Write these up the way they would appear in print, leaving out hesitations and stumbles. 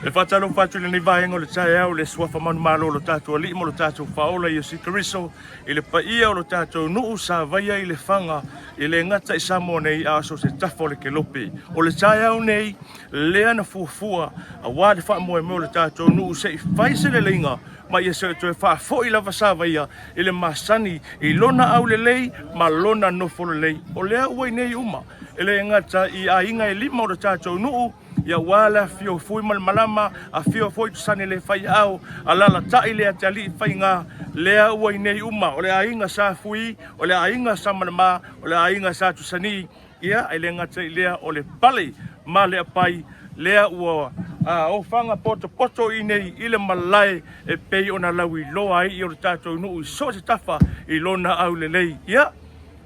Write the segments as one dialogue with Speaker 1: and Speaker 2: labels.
Speaker 1: Le fatalo fatu le vaenga le tae le swafa man malo lo tato ali mo lo tato faola i si Kristo ile paia lo tato no SAVAIA ile fanga ile ngata isamo nei aso se tafole ke lope o le tae nei le ana fuafua a wade fa mo le tato no se faise le lenga ma ia se to fa fo ila SAVAIA ile masani i lona au le lei ma lona no fo le lei o le au nei uma ile ngata i ainga e lima o le tato no ia wala fio fui malama a fio foi tsane le fai au ala la tai le atali fai nga le au nei uma o le ainga sa fui o le ainga sa malama o le ainga sa tsani ia ele nga tai le o le pale ma le pai le o o fanga poto nei ile malai e pei ona lawi loa i o tato no so se tafa i lona au le lei ia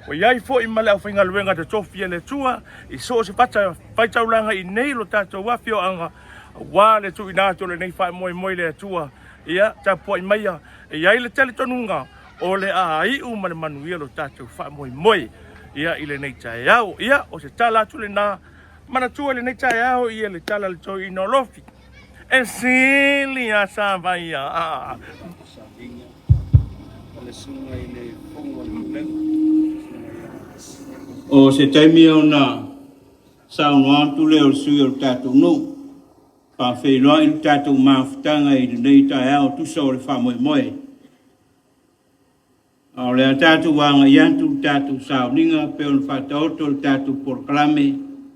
Speaker 1: o iai fo i male au whainga luenga te tofia le tua i so se pata whaitaulanga i nei lo tato wafio anga wā le tu inato le nei whai moi le tua ia tapua i maia iai le tele tonunga o le a ai male manuia lo tato whai moi ia i le nei tae au ia o se tala tu le nā mana tua le nei tae au ia le tala le toi ino lofi e sili a SAVAIA
Speaker 2: le sunga i le fongo le o se taimi ona saunoa tule o sui o tatou no pa whailoa i tatou mawhitanga i nei tae au tusa o le whamoemoe o le a tatou wanga i antu tatou sauninga pe o le whataoto le tatou porklame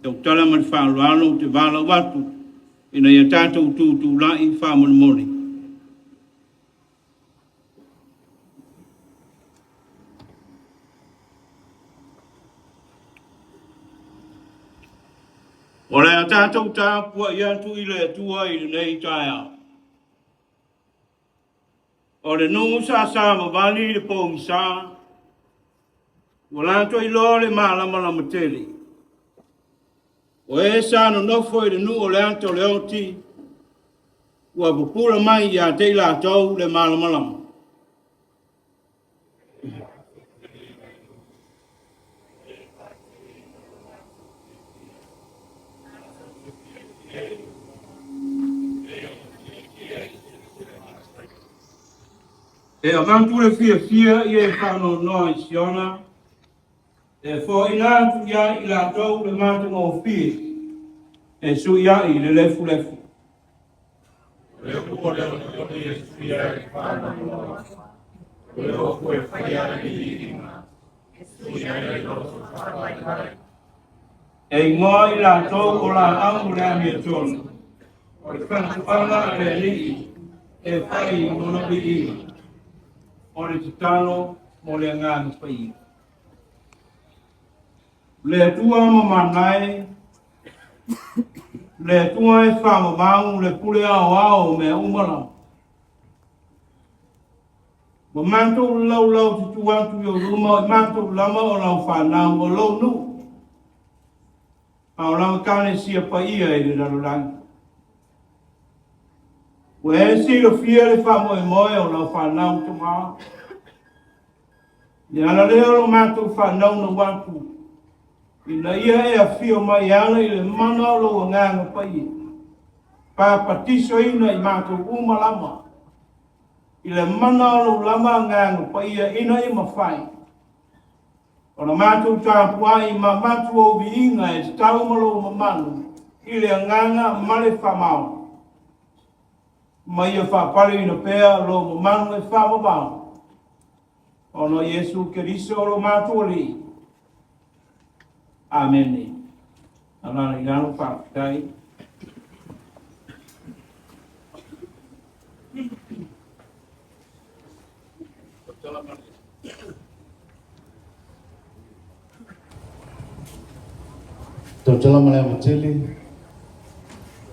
Speaker 2: tau tala ma le whaaloalo te wala watu ina i a tatou tūtū la i whamoemoe o le a tātou tāpua i atu i le tua i le nei tae au. O le nungu sa mawali le pōmi sa, o lanto i lo le maalama la mateli. O e sa no nofo i le nu o le anto le oti, ua pupura mai i a te la tau le maalama lama. E avantu le fia i e whano noa i siona. E fo ina tu ia i la tau le mātanga o fia. E su ia i le lefu.
Speaker 3: Le ua le o i e fia i whano noa. Le o kue whaia i inga. E su ia i loto whawai.
Speaker 2: E ingoa i la tau o la amu le amia tonu. O le whantuanga le lii. E whai mono i inga. O le titano mo le ngānu pai. Le tua mamanai, le tua e whamamau, le pule ao me umara. Mo mantou lau tutu atu i o ruma, o mantou lama o lau whanau o lau nu. A o lau kane sia paia i le rarorangi. O e si lo fia le whamoe o lau whanau te maa. Ni ala leo lo mātou whanau na watu. Ina ia e a fio mai ala i le mana o lo nganga pai. Pa patiso ina i mātou umalama. I le mana o lo lama nganga pai ina i mawhai. O na mātou tāpua i ma mātou o vi inga e stau malo mamanu. I le nganga male whamau. Ma ia whapare ina pēa lo mamanu e whamabau. Ono Yesu Kristo lo matuli. Amen. Ana ngalo pa dai.
Speaker 4: Tau tala male mateli.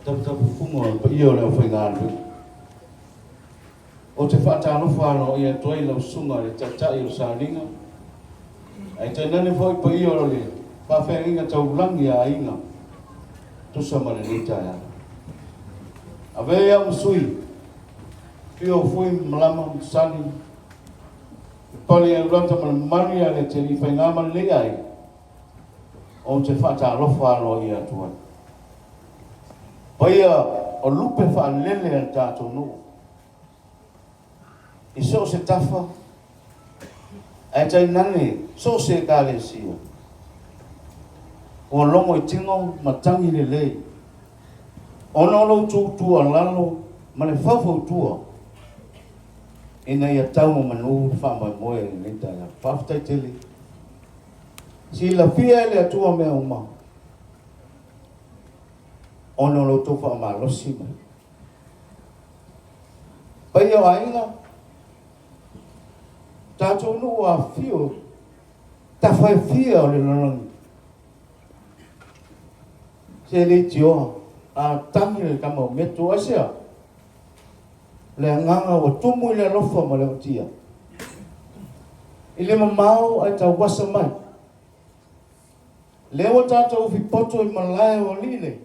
Speaker 4: Tau fungo pa io le whaingaru. O te whaatano whāno i a toi lau sunga le tata i o sāringa. Ai te nane fwoi pa i oro le, whawhenga tau langi a inga. Tusa mare ni taia. A vea usui, ki o fui malama sani. Pali a rata mani a le te ni whaingama le ai. O te whaatano whāno i a toi. Paia, o lupe Faaleleiga le tātou nuu. I so se tafa, ai tai nane, so se kāle sia. O longo I tingo matangi le lei. Ono lo tūtua lalo, ma le whawhau tua. Ina ia tau mo manu whamai moe le taia. Whawhtai tele. Si la fia le atua mea uma. Ono lo tō whamalosi mai. Pai au ainga. Tātou nu a fio. Ta whai fia o le lalangi. Se le tioa. A tangi le kama metu asea. Le nganga o tumu le lofa ma le o tia. I le mamau ai tau wasa mai. Le o tātou fi poto I malai o line.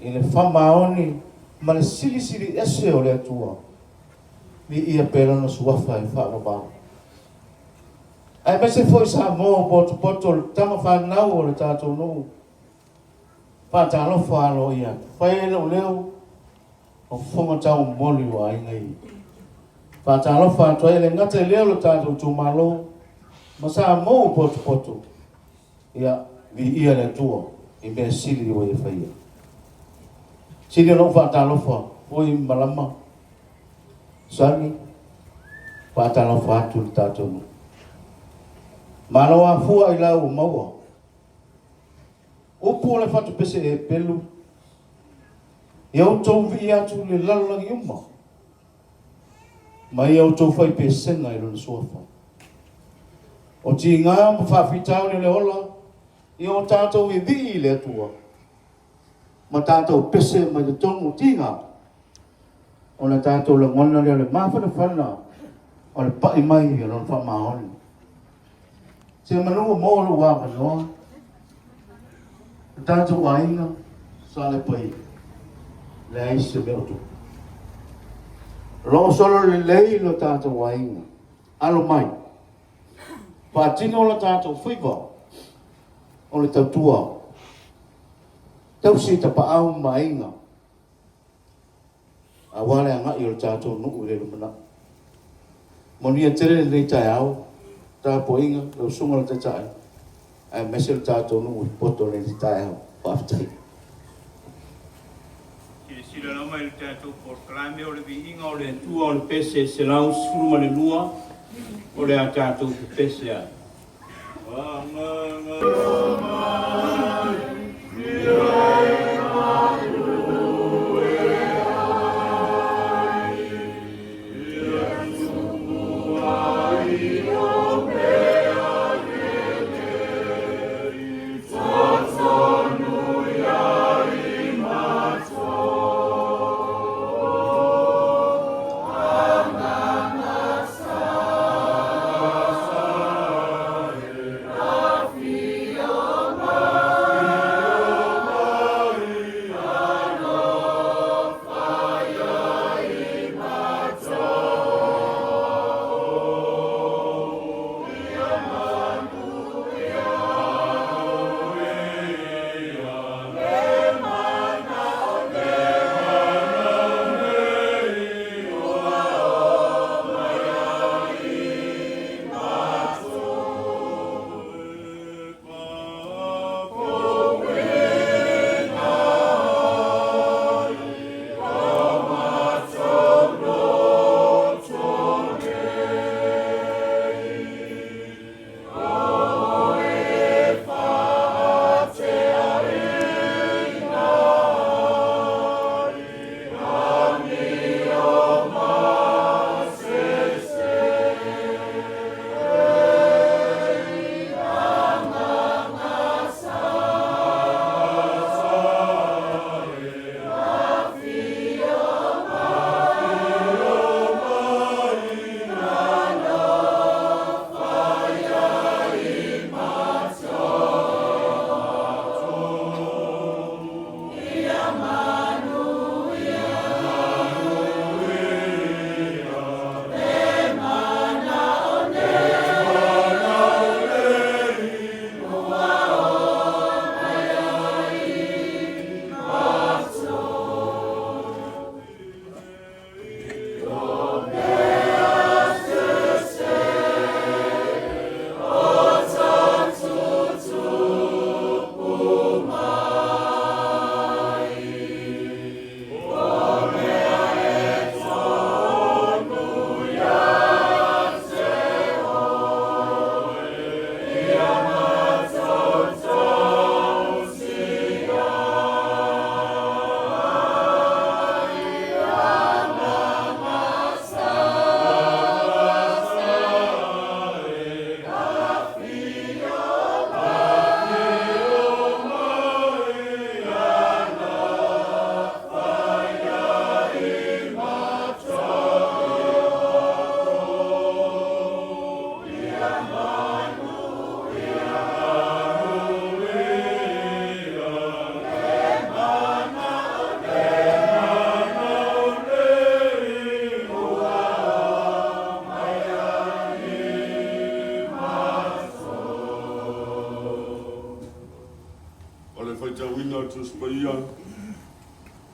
Speaker 4: I le whamaoni ma le sili sili ese o le atua. Ni ia pera na suafa I whamabau. Ai mese foi sa mo poto poto tama whanau o le tātou nou. Pātalo whālo ia. Whae leo leo. O whonga tau moli wa ai ngai. Pātalo whātua ele ngate leo lo tātou tū malo. Ma sa mo poto poto. Ia vi ia le tua. I mea sili o ia whaia. Sili no pātalo wha. Oi malama. Sani. Pātalo whātu le tātou no. Malo a fua I lau maua. Upo le fatu pese e pelu. Iau tau vi atu le lalangi uma. Ma iau tau fai pe senga I lona suafa. O ti ngā ma whawhitau le ola. Iau tātou I vi le atua. Ma tātou pese ma te tongu tinga. O na tātou le ngona le mawhana whana. O le pai mai I lona whamahoni. Se manua mōlu wāpa noa. Tātou ainga, sa le pai, le aise me otu. Lo solo le lei lo tātou ainga, alo mai. Pātino lo tātou whiwa, o le tautua. Tau si tapa au mainga. A wale anga I lo tātou nuku le lumana. Monia tere le tai au, tā poinga, lo sunga lo te tai. Ai mese tātou nuku poto le tai au, pāwhtai.
Speaker 2: Ke sila lama I le tātou por klame o le vihinga o le tua o le pese se lau sfuruma le lua o le a tātou ke pese ai.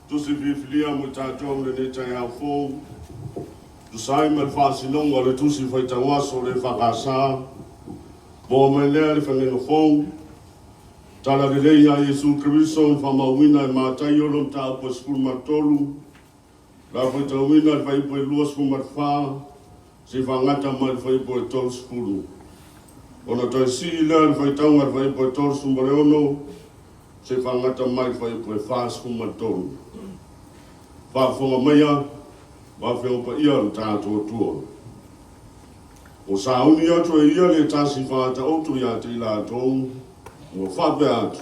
Speaker 5: tusi fifilia mo tātou le ne tai au fōu, tu sai me whāsinonga le tusi whaitawaso le whakasā, mo mai lea le whangenga fōu, tala le leia Jesu Kristo whamauina e mātai olom tā upa skulu matolu, la whaitauina le whaipo e lua skulu matwha, se whangata mai le whaipo e tolu skulu. Ona tai si lea le whaitaunga le whaipo e tolu sumareono, se whangata mai le whaipo e wha skulu matolu. Whaafonga maia, whawhenga ia le tātua tua. O sauni atu e ia le tasi whaata otu ia te ila atou, o whape atu.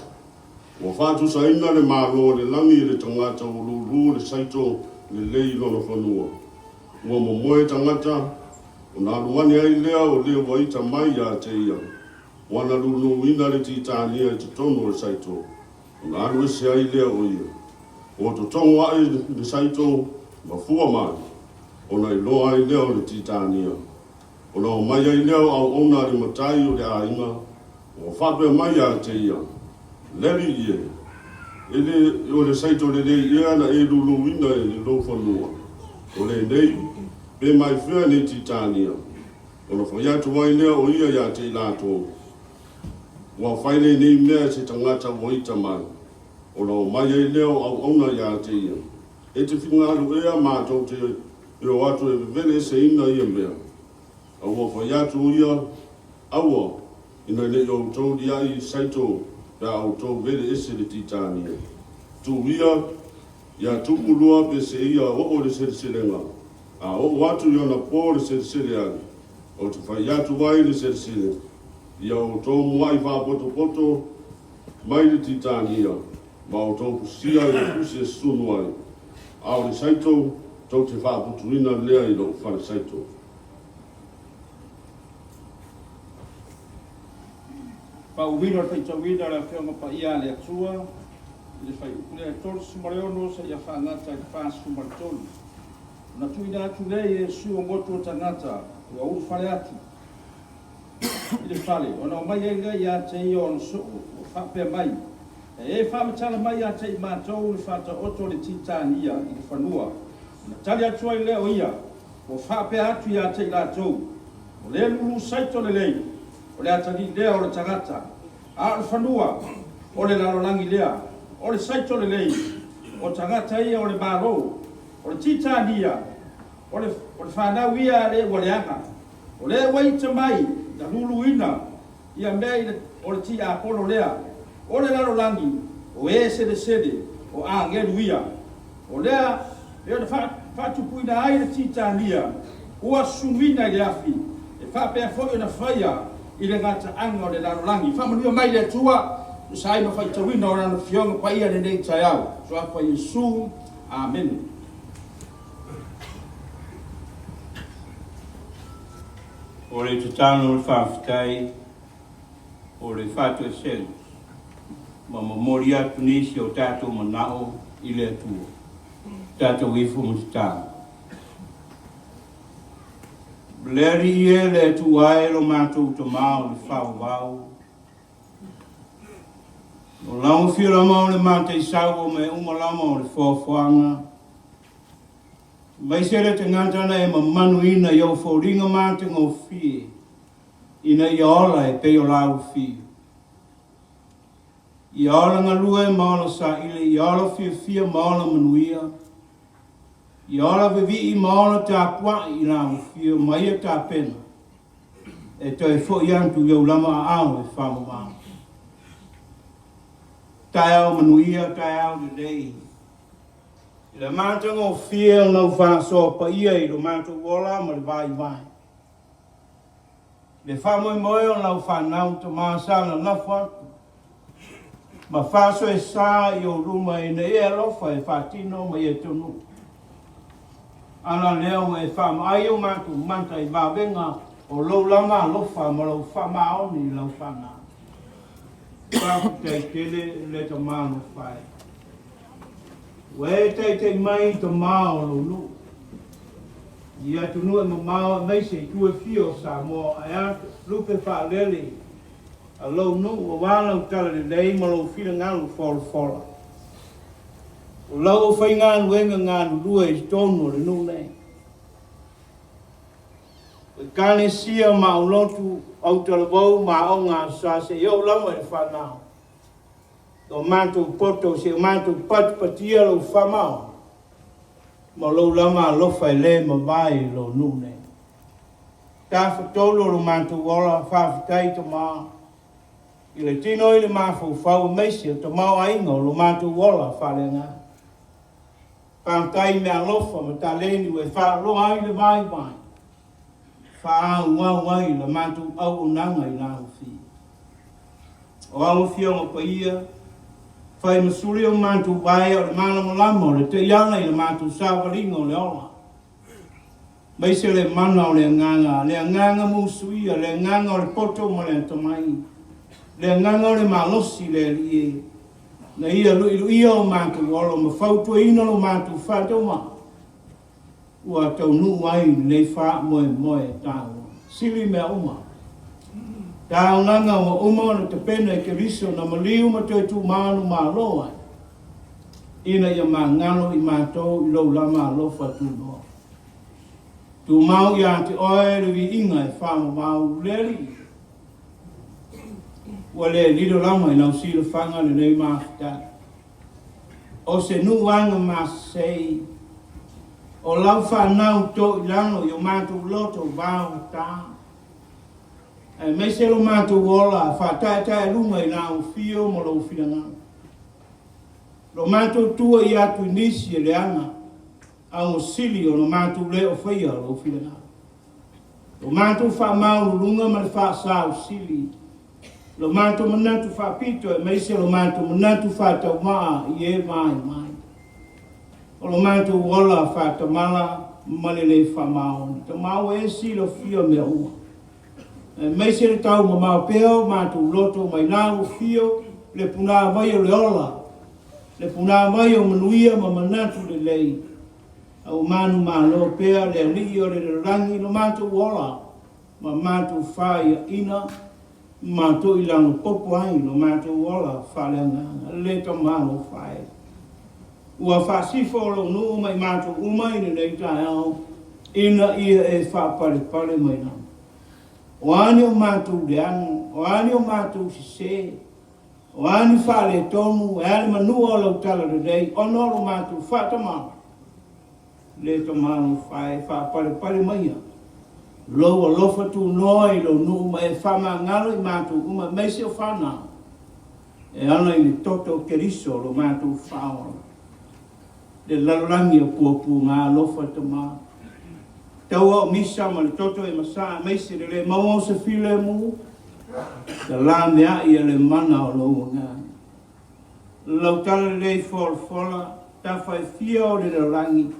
Speaker 5: O whaatu sa ina le mālo le langi le tangata o lulu le saito le lei lono whanua. Ua mo moe tangata, o nā luani ai lea o leo waita mai ia te ia. Wana lulu ina le titania e te tono le saito. O nā luese ai lea o ia. O to tongo ai le saito ma fua mai. O na iloa ai leo le titania. O na o mai ai leo au ona le matai o le AIGA. O whape mai a te ia. Leri ie. Ele o le saito le lei ia na e lulu ina e le lo whanua. O le nei, pe mai whia ne titania. O na whaiatu mai leo o ia ia te lato. Wa whaile nei mea se tangata woita mai. O na o mai ai leo au ona ia te ia. E te whingaru ea mātou te i o atu e vele se ina ia mea. Au o whaiatu ia, aua, ina le i o tau di ai saito da au tau vele ese le titania. Tu ia, ia tupulua pe se ia o le sere-serenga. A o atu ia na pō le sere-sere ani. O te whaiatu wai le sere-sere. Ia o tau muai whapoto-poto, mai le titania. Ma o tau kusia i le kusia sunu ai. A o le saito, tau te whaputuina lea i lo whare saito.
Speaker 2: Pauwina le whaitauina le whionga pa ia le atua, le whai ukule a tolu sumareono sa ia whaangata i whaa sumaretolu. Na tuina atu lei e sua motu o tangata, ua uru whare atu. I le whare, ona o mai enga ia te ia o so o whapea mai. E whamatala mai ia te i mātou le whata oto le titania i le whanua. Na tali atua i leo ia, o whapea atu ia te i lātou. O le lulu saito le lei. O le atari lea o le tangata, a le whanua, o le larolangi lea, o le saito le lei, o tangata ia o le mālo, o le titania, o le whanau ia le waleanga, o le waita mai, na luluina, ia mea o le ti apolo lea, o le larolangi, o e sede, o a ngelu ia, o lea, e o le whatupuina ai le titania, ua sumina i le afi, e whapea foi o na whaia, i le ngata anga o le larolangi. Whamanua mai le atua, usai ma whaitawina o rana whionga pa ia le nei tai au. So apa Yesu, Amen.
Speaker 3: O le tatano le whawhitai, o le whatu e selu. Ma mamori atu nisi o tātou manao i le atua. Tātou ifu mo tatano. Leri ie le tu ai lo mātou to māo le whau wau. O lau whira mau le mātei sau o me umalama o le whawhanga. Mai sere te ngantana e mamanu ina i au whauringa mātei ngō whie. Ina i aola e peo lau whie. I aola ngalua e maola sa ile, i aola whia maola manuia. I ora vivi i maola te apua i la whio mai e ta pena. E te e fo i antu i au lama a au e whama maa. Tai au manuia, tai au le lei. I le mātanga o whia o nau whanasoa pa ia i lo mātou wola ma le vai vai. Le whamo i moe o nau whanau ta māsana lafo atu. Ma whaso e sā i o ruma i ne e alofa e whatino ma i e tonu. Ana leo e whamai o mātu manta i wawenga o lau lama lofa ma lau whamaoni i lau whana. Whaku tei tele le ta māno whai. Wē tei mai ta māo lulu. I atu nua ma māo meise i tue fio sa mo a atu lupe Faaleleiga. A lau nu o wāna utala le lei ma lau whila ngalu fola.
Speaker 2: O lau o whai ngānu e ngānu rua i tono le nu nei. O kāne sia ma o lotu au talavau ma o ngā sa se iau lama e whanau. O mātou poto se o mātou patipatia lo whamau. Ma lo lama alofa e le ma vai lo nu nei. Tā whatolo lo mātou ora whawhitai to maa. I le tino i le mawhau whau meisi o to mau ainga lo mātou ora Faaleleiga. Whātai mea lofa ma tā leni ue whaaloa ai le vai vai. Whaau wai le mātou au o nanga i nā uwhi. O au whio ngā paia, whai masuri o mātou vai o le mana malamo le te iana i le mātou sāwaringa o le ola. Mai se le mana o le nganga musuia, le nganga o le poto ma le tamai, le nganga o le malosi le lie, na ia ia o mātou olo, ma whautua ina o mātou whātauma. Ua tau nu ai nei wha moe tāua, sili mea uma. Tā nganga o uma o te pena e ke riso na maliu ma te tu maanu ma loa. Ina ia ma ngalo i mātou i lau lama alofa tu noa. Tu mau ia te oe rewi inga e whama mau leri. Ua le lido lama i nau sila whanga le nei maafita. O se nuanga masei. O lau whanau to i lano i o mātou loto vāo tā. E me se lo mātou ola whātai runga i nau fio mo lau whianga. Lo mātou tua i atu nisi e le ana. Au sili o no mātou leo whaia lo whianga. Lo mātou wha mauru runga ma le wha sāu sili. Lo mātou manatu wha pito e meise lo mātou manatu wha tau maa i e mai. O lo mātou ola wha tamala malele wha maoni. Ta mau e si lo fio mea ua. E meise le tau ma mau peo mātou loto mai nāu fio le punā mai o le ola. Le punā mai o manuia ma manatu le lei. Au manu malo pea le li o le rangi no mātou ola. Ma mātou whaia ina, mātou ilango popo ai no mātou ola Faaleleiga. Le ta malo whaia. Ua whasifo lo nu mai mātou umai ni nei tai au. Ina ia e whapare mai nā. O ani o mātou leango, o ani o mātou sise. O ani whale tonu, e ani manua o lau tala rei, o noro mātou whatamama. Le to manu fai fa pare mai. Lo lofa tu noi lo nu mai fa mangalo I matu uma mesi o fana. E ana I toto keriso lo matu fa. Le lalangi o puapu nga lofa to ma. Tau misa ma le toto e masa mesi le mau se file mu. Le la mea I le mana o lo nga. Lo tala le fola ta fai fio le lalangi.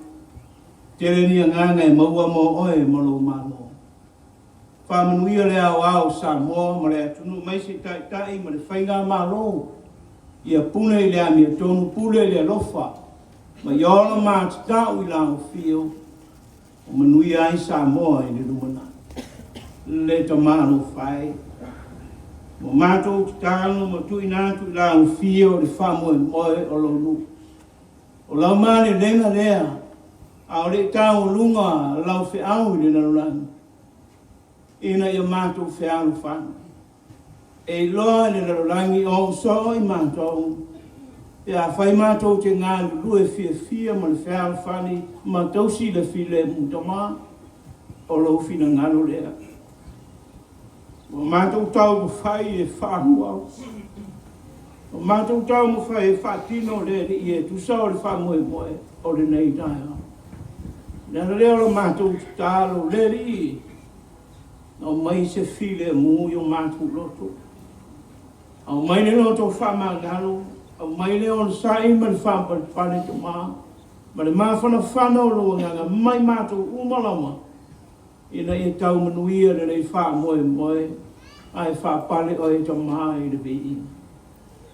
Speaker 2: Tere ni nganga e maua mo oe mo lo malo. Whamanuia le au sa mo ma le atunu maisi tai ma le whainga malo. Ia pune I le ami a tonu pule le lofa. Ma iola ma tau I lao fio. O manuia ai sa mo I le lumana. Le to malo fai. Mo mato talo mo tu inatu I lao fio le whamo e moe o lo lu. O lau ma le lenga lea. Au le tau lunga lau whiau I le narulangi. Ina ia mātou whiau whanu. E loa le narulangi o so I mātou. E a whai mātou te ngā lue fia ma le whiau whani. Mātou si le file mutama. O lau whina ngalo lea. O mātou tau mo whai e whanu au. O mātou tau mo whai e whatino le I e tusao le whamoe moe. O le nei tai au. Nana leo lo mātou tālo leri. O mai se file mu yo mātou loto. O mai le loto whamangalo. O mai le on sai ma le whampare to mā. Ma le māwhana whanau lo nganga mai mātou umalama. Ina e tau manuia le rei wha moe. Ai whapare o e to mā I le vei.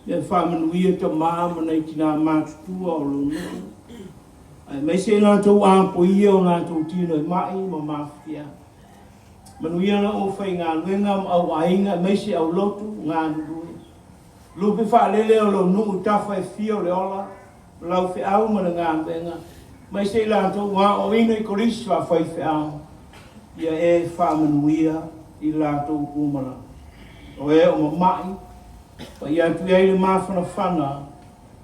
Speaker 2: Le wha manuia to mā mana I tina mātou tua o lo nua. Mai se nā tau āpo ia o nā tau tino I mai ma mafia. Manuia na o whai ngā luenga au ainga, mai se au lotu ngā nurui. Lupi wha lele o lo nuu tawhai fio le ola, lau fe au mana ngā benga. Mai se lātou wā o ina I korisi wā whai fe au. Ia e whāmanuia I lātou kumara. O e o mamai, pa ia tu ei le māwhana whana,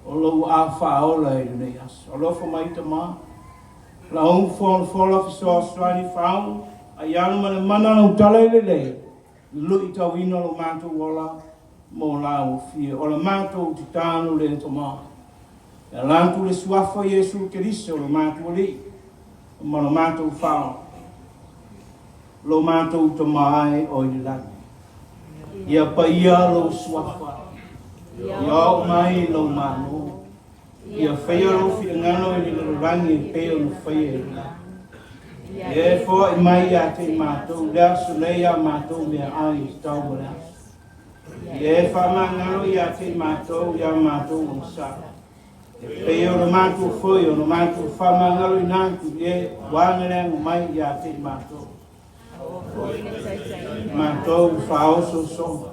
Speaker 2: o lau a whaola e nei as. O lofa mai ta mā, la hong whola fiso Australia whāu, a iana mana na utala I le, lui tau ina lo mātou wola, mō lau fia. O la mātou ti tānu le to mā. E lātou le suafa Yesu Keriso lo mātou li, ma lo mātou whāu. Lo mātou to mai o I laki. Ia pa ia lo suafa. Ia o mai lo mano. Ia whaia lo fi ngano I le rangi e peo no whaia I. E fo I mai a te mātou. Lea su leia mātou mea ai tau mo lea. E wha ngano I a te mātou. Ia mātou o sa. E peo no mātou foi o no mātou wha ngano I nātu. E wāna lea mai I a te mātou. Mātou whaoso soma.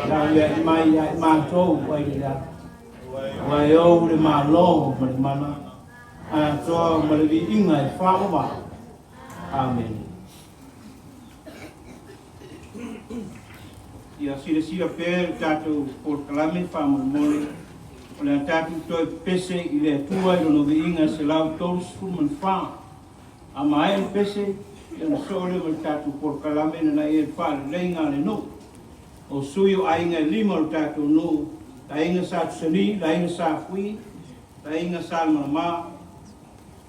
Speaker 2: Nā ia I mai I mātou wai rea. Wai au le mālo mani mana. A toa malevi inga I whaoma. Amen. Ia sira pēr tātou porkalame whaama mole. O le tātou toi pese I le atua I lono vi inga se lau tōs fuman whaa. A mai pese Ia sole mo tātou porkalame na e Faaleleiga le no. O sui o ainga lima o tātou no. Ta inga sa tusani, ta inga sa fui, ta inga sa marama,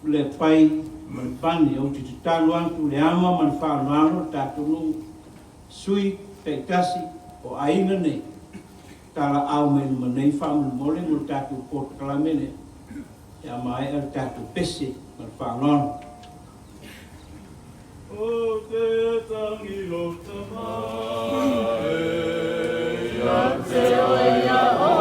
Speaker 2: le pai, man pani, o te talo antu le ama, man whaanaro, tātou no. Sui, te tasi, o ainga nei. Tala au me luma nei whaamu mole, mo tātou porkalame ne. Ia mai ar tātou pese, man whaanaro.
Speaker 1: O te tangi lo tamae, ia te oia o.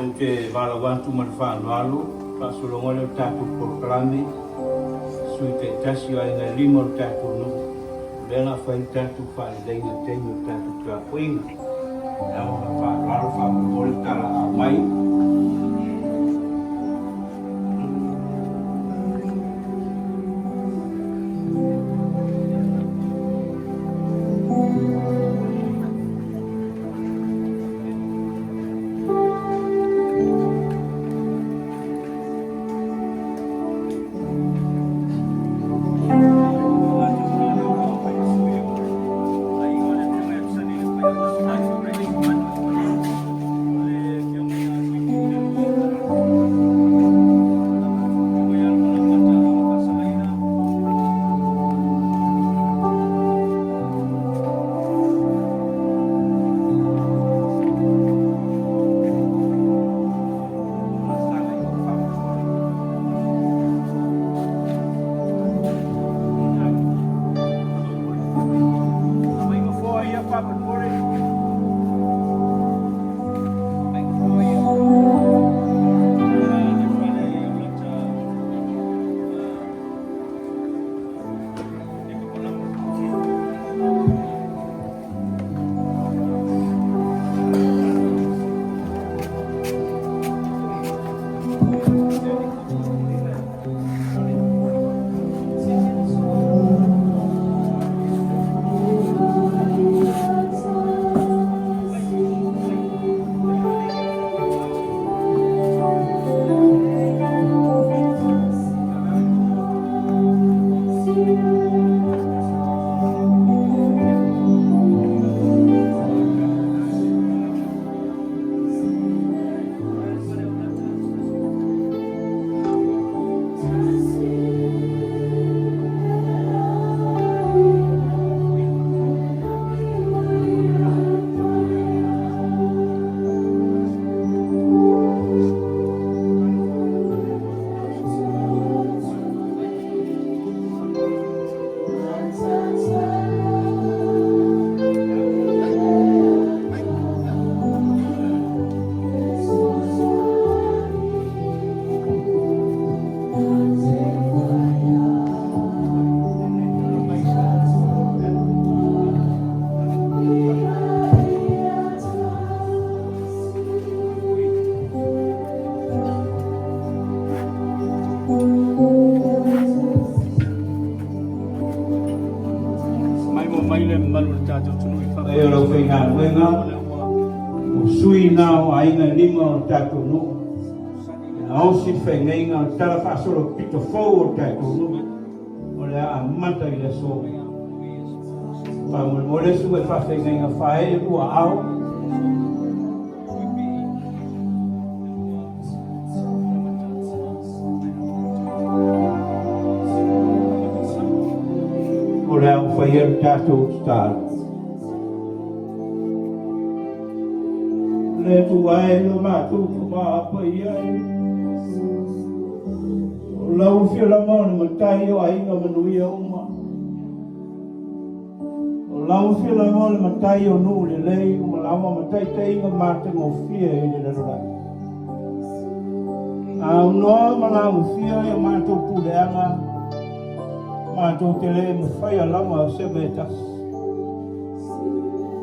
Speaker 2: O te wala wantu man whaanwalu, pa sulonga leo tātou porkalame, sui te tasi o inga lima o tātou no. Lena whai tātou Faaleleiga tēngu tātou tua koinga. Ea mga whākaro whākapore tala a mai.
Speaker 3: e ora whi ngā wenga, o sui nā o ainga lima o tātou no. Nā osi whengai ngā tala whasoro pito fau o tātou no. O lea a mata i le so. Pa mo lesu e whawhengai ngā whae e ua au. O lea o whaier tātou tātou. Le tu ai lo matu ku ma pa ai o lau fia la mon ma tai o ai nga manui o ma o lau fia la mon ma tai o nu le lei o ma lau ma tai tai nga ma te ngo fia i le la a no ma lau fia e ma to pu le anga ma to te le mo fai ala ma se betas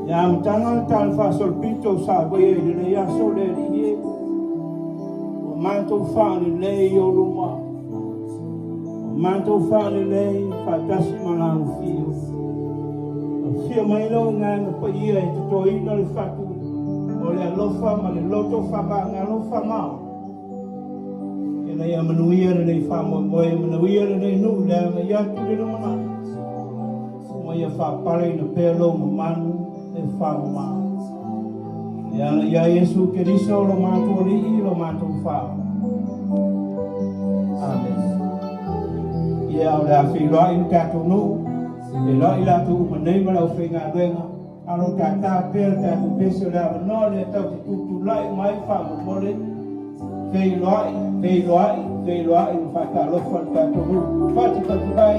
Speaker 3: yang tangan tan fasol pito SAVAIA i le ia so le rie o manto fani le o luma o manto fani le fatasi malang fio o fia mai lo nga pa ia e to ina le fatu o le lofa ma le loto fa ba nga lofa ma e le ia manuia le fa mo mo e manuia le nu le ia tu le no ma mo ia fa pare no pelo mo manu e whauma. E ana ia Yesu Keriso lo mātua li lo mātua whao. Amen. Ia o lea whiloa i tātou nu, e loa i lātou umanei mara o whenga ruenga, alo tātā pēr tātou pēse o lea wanoa lea tau te tutu lai mai whamu mole, whiloa i whaka lofa tātou nu, pati pati bai.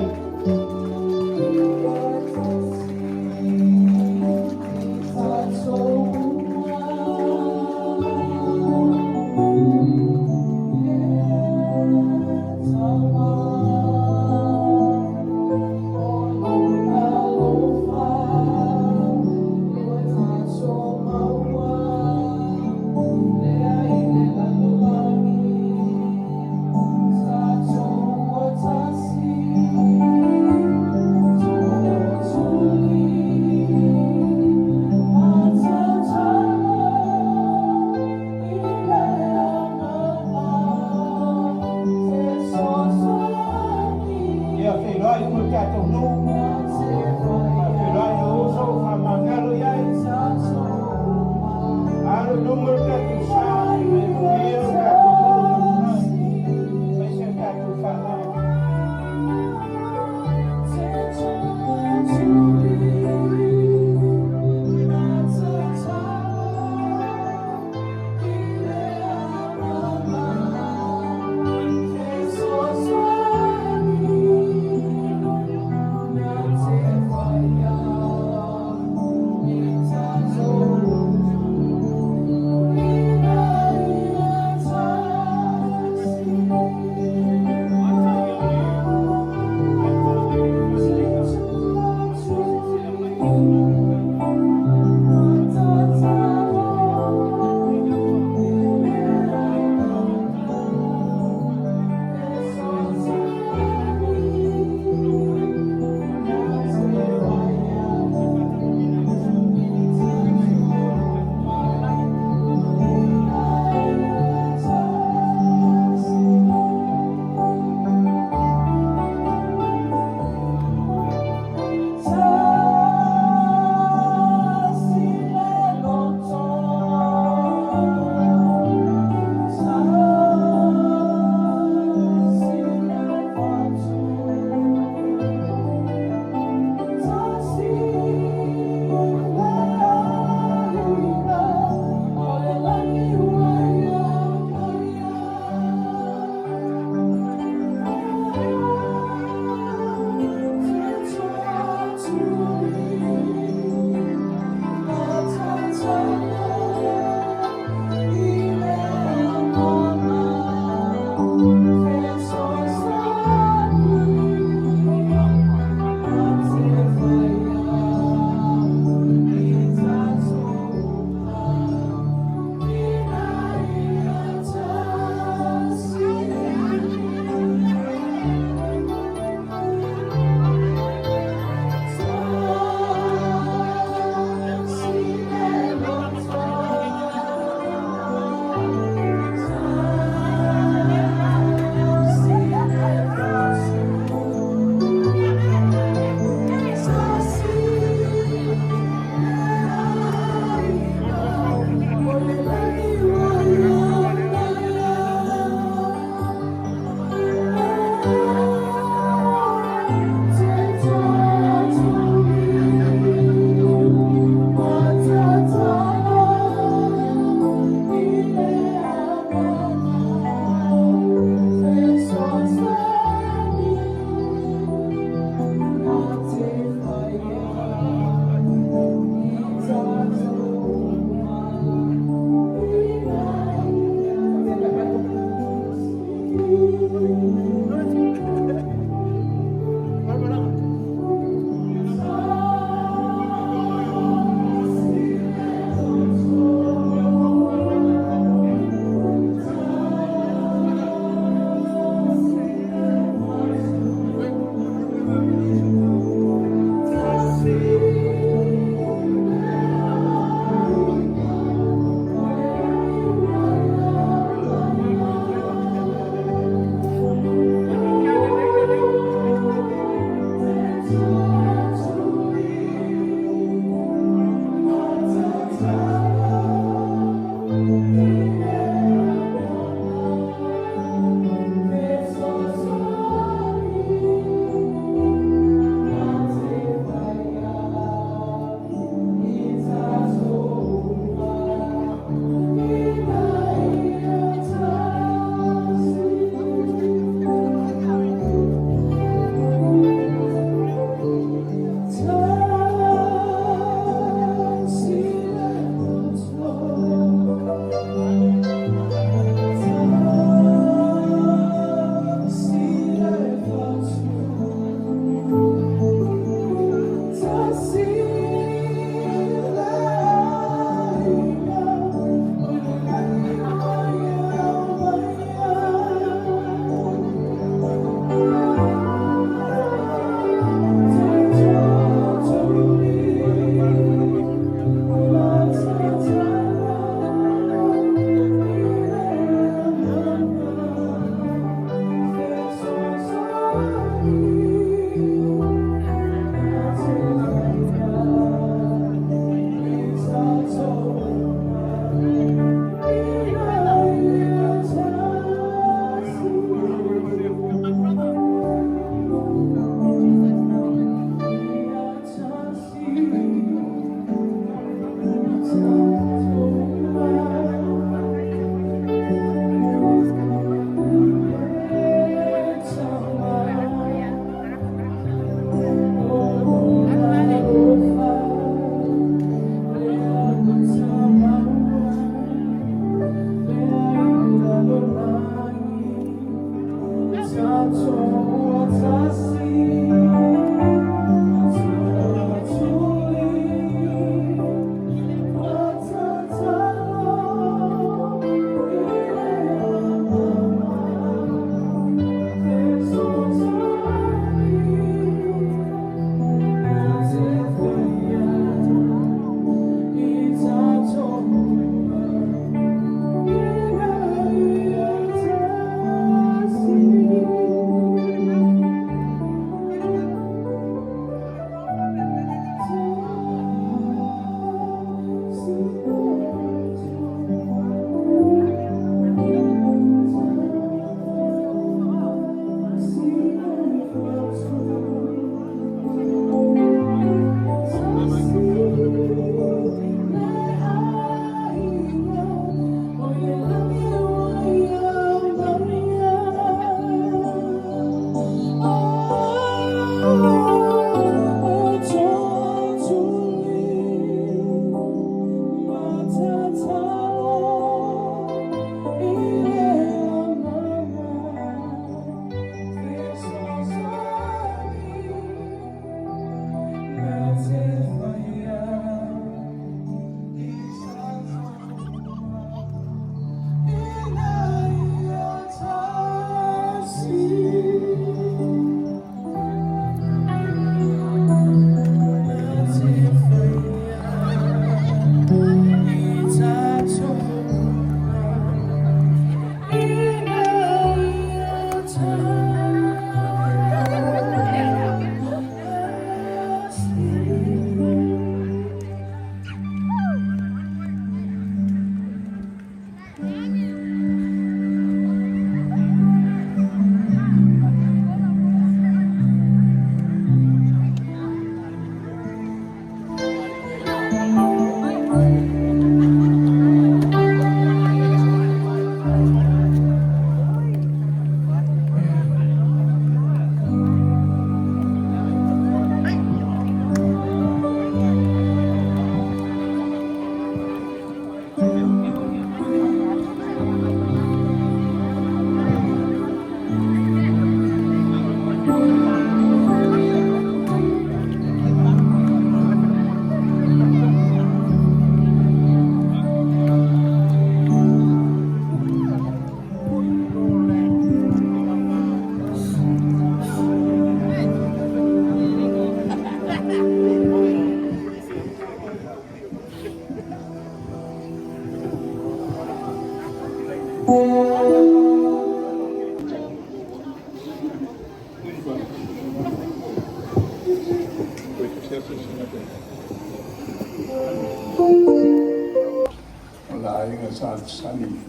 Speaker 3: Ola inga sa sani.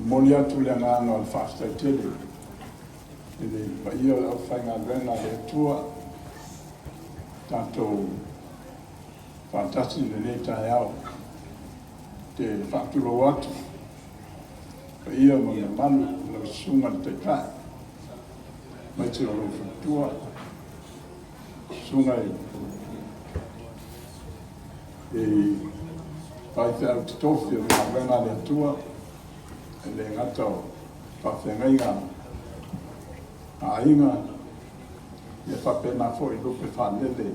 Speaker 3: Molia tu le nganga al fasta tele. Ele pa ia au whainga rena le tua. Tanto fantasi le ne tai au. Te whaktulo watu. Pa ia mga manu na sunga te kai. Mai te oro whatua. Sunga pai te au te tofi o ngā rena le tua. Le ngata o whawhengai ngā AIGA ia whapena fo i lupe whanele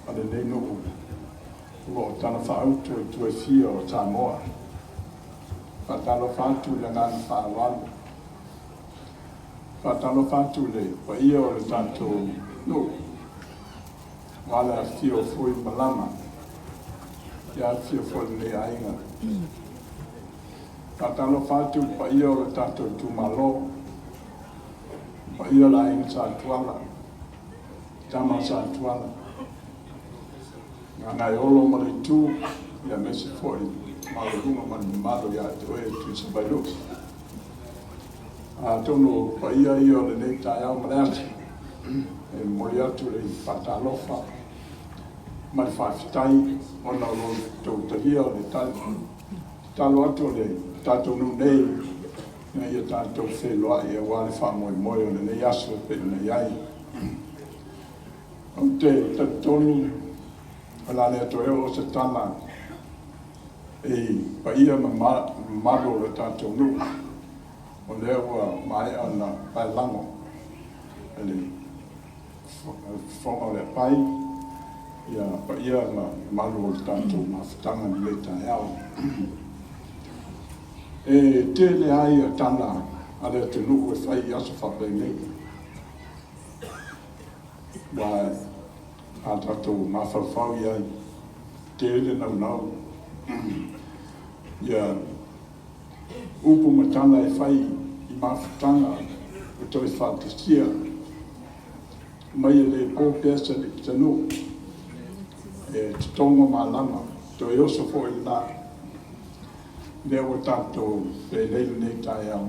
Speaker 3: a le nei nuku o tana whaautu i tue fia o Samoa whatalo whantu le ngāna whawalu whatalo whantu le wa ia o le tanto nuku wale a fio fui malama ia fio fo le AIGA whatalo whantu wa ia o le tanto tumalo pa ia la inga sa tuala, tama sa tuala. Ngā ngai olo mali tū, ia mesi fōi, marunga mani maro ia te oe tu Savailu. Tono pa ia o le nei tai au mareati, e mori atu le whatalofa, mani whawhitai, ona o tau tahia o le talo atu le tātou nu nei, na ia tātou wheloa ia wale whamoe moe o nei aso e pēne nei ai. O te tatonu, o la lea to eo o se tana, pa ia maro le tātou nu, o lea ua mai ana pai lango, ele whonga le pai, ia pa ia maro le tātou mawhitanga ni le tai au. Tele ai a tana a le te nuku e whai aso whapei nei. Wa a tatou mawhawhau iai, tele nau. Ia upu matana e whai I mawhitanga o toi whatesia. Mai e le pōpesa le te nuku. Te tonga malama, toi oso fo I la. Lea o tātou e leile nei tai au.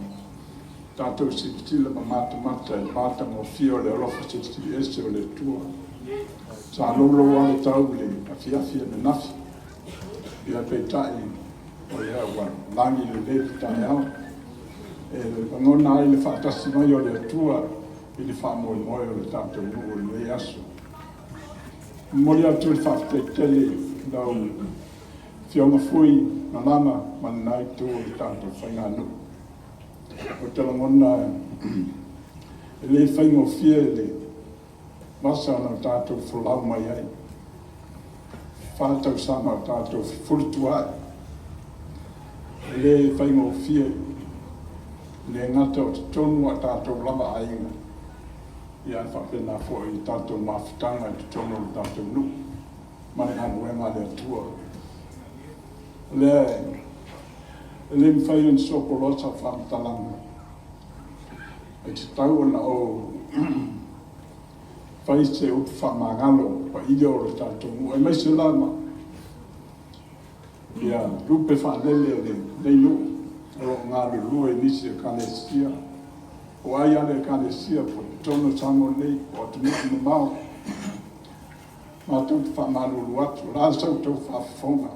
Speaker 3: Tātou sikitila ma mata e pāta mo fio le alofa sikitili ese o le tua. Sa lolo wale tau le afiafia me nafi. Ia peitai o ia wa langi le leile tai au. E le pangona ai le whaatasi mai o le tua I le whaamoe moe o le tātou nuo le nei aso. Mori atu le whaatetele lau fionga fui na lama manai tu I tātou whainga nu. O tala ngona le whaingo fie le masa na tātou whulau mai ai. Whātau sama tātou furitu ai. Le whaingo fie le ngata o te tonu a tātou lama AIGA. Ia whapena fo I tātou mawhitanga I te tonu o tātou nu. Mane hanuenga le atua. Le mwhai en sopolosa whamtalanga. E te tau na o whai se upu whamangalo pa I o le tātou. E mai se lama. Ia rupe whanele le leilu. O ngā lulu e nisi e kanesia. O ai ale kanesia po tono sango nei o te nuku na mau. Mā tau te whamaruru atu. Rā sau tau whawhonga.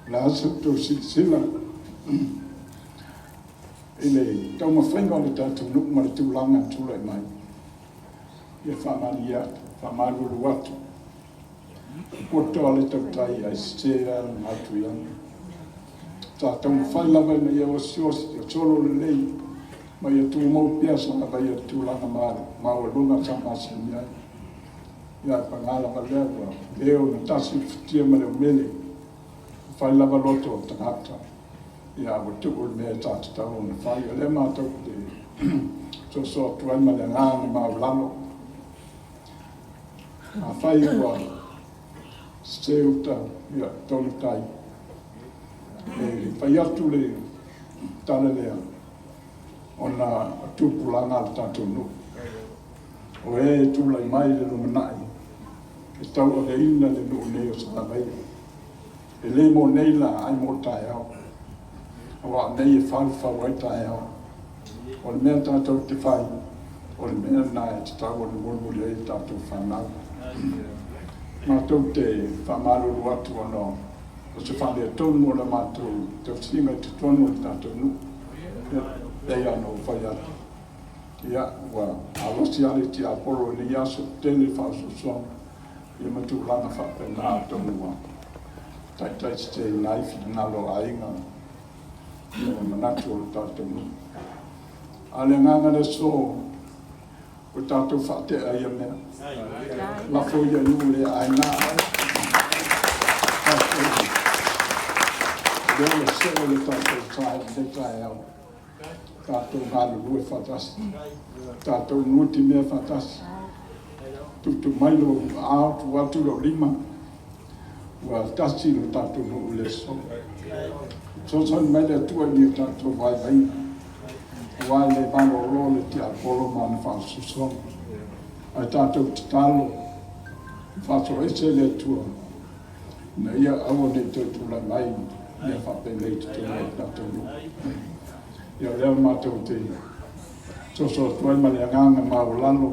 Speaker 3: La asupto sila ele tau mawhainga o le tātou nuku ma le tūlanga tūlai mai. Ia whamani ia, whamaruru atu. Poto ale tau tai ai stea atu ianga. Tātou mawhai lawa na ia osiosi, ia tolo le lei, ma ia tū mau piasa na vai ia tūlanga maare, ma o lunga samasi ni ai. Ia pangala ma lewa, leo na tasi futia ma leo mele, whai lava loto o tangata. Ia o tuku mea tātatau na whai, le mātou te so tuai ma le ngāna ma o lano. A whai ua, steuta, ia tonu tai. E whai atu le tala lea, o na tupulanga le tātou nu. o e tūlai mai le lumanai, e tau o le ina le nuu nei o SAVAIA. E le mo nei la ai mo tai au, o a nei e whau ai tai au, o le mea tātou te whai, o le mea nā e te tau o le mulu le e tātou whanau. Mātou te whamaruru atu anō, o se whale tonu o le mātou, te singa te tonu o le tātou nu, pei anō whai atu. Ia, wa alosi ale ti apolo ni yaso tele faso so ia matu lana fa pena to mua tai ste life na lo ainga ia manatu ta to mu ale nganga le so o ta to fa te ai me la fo ia nu le aina le se le ta to sai de tai au tātou ngālu lue whatasi, tātou nuti mea whatasi, tutu mailo ātu atu lo lima, wa tasi lo tātou no ule so. So son maile atua ni tātou vai vai, wa le mano lo le ti apolo mana whasu son. Ai tātou te talo, whaso ese le atua, na ia awa ne tautu la mai, ia whapene te tūna tātou no. Ia leo mātou te so tuai male anganga maulalo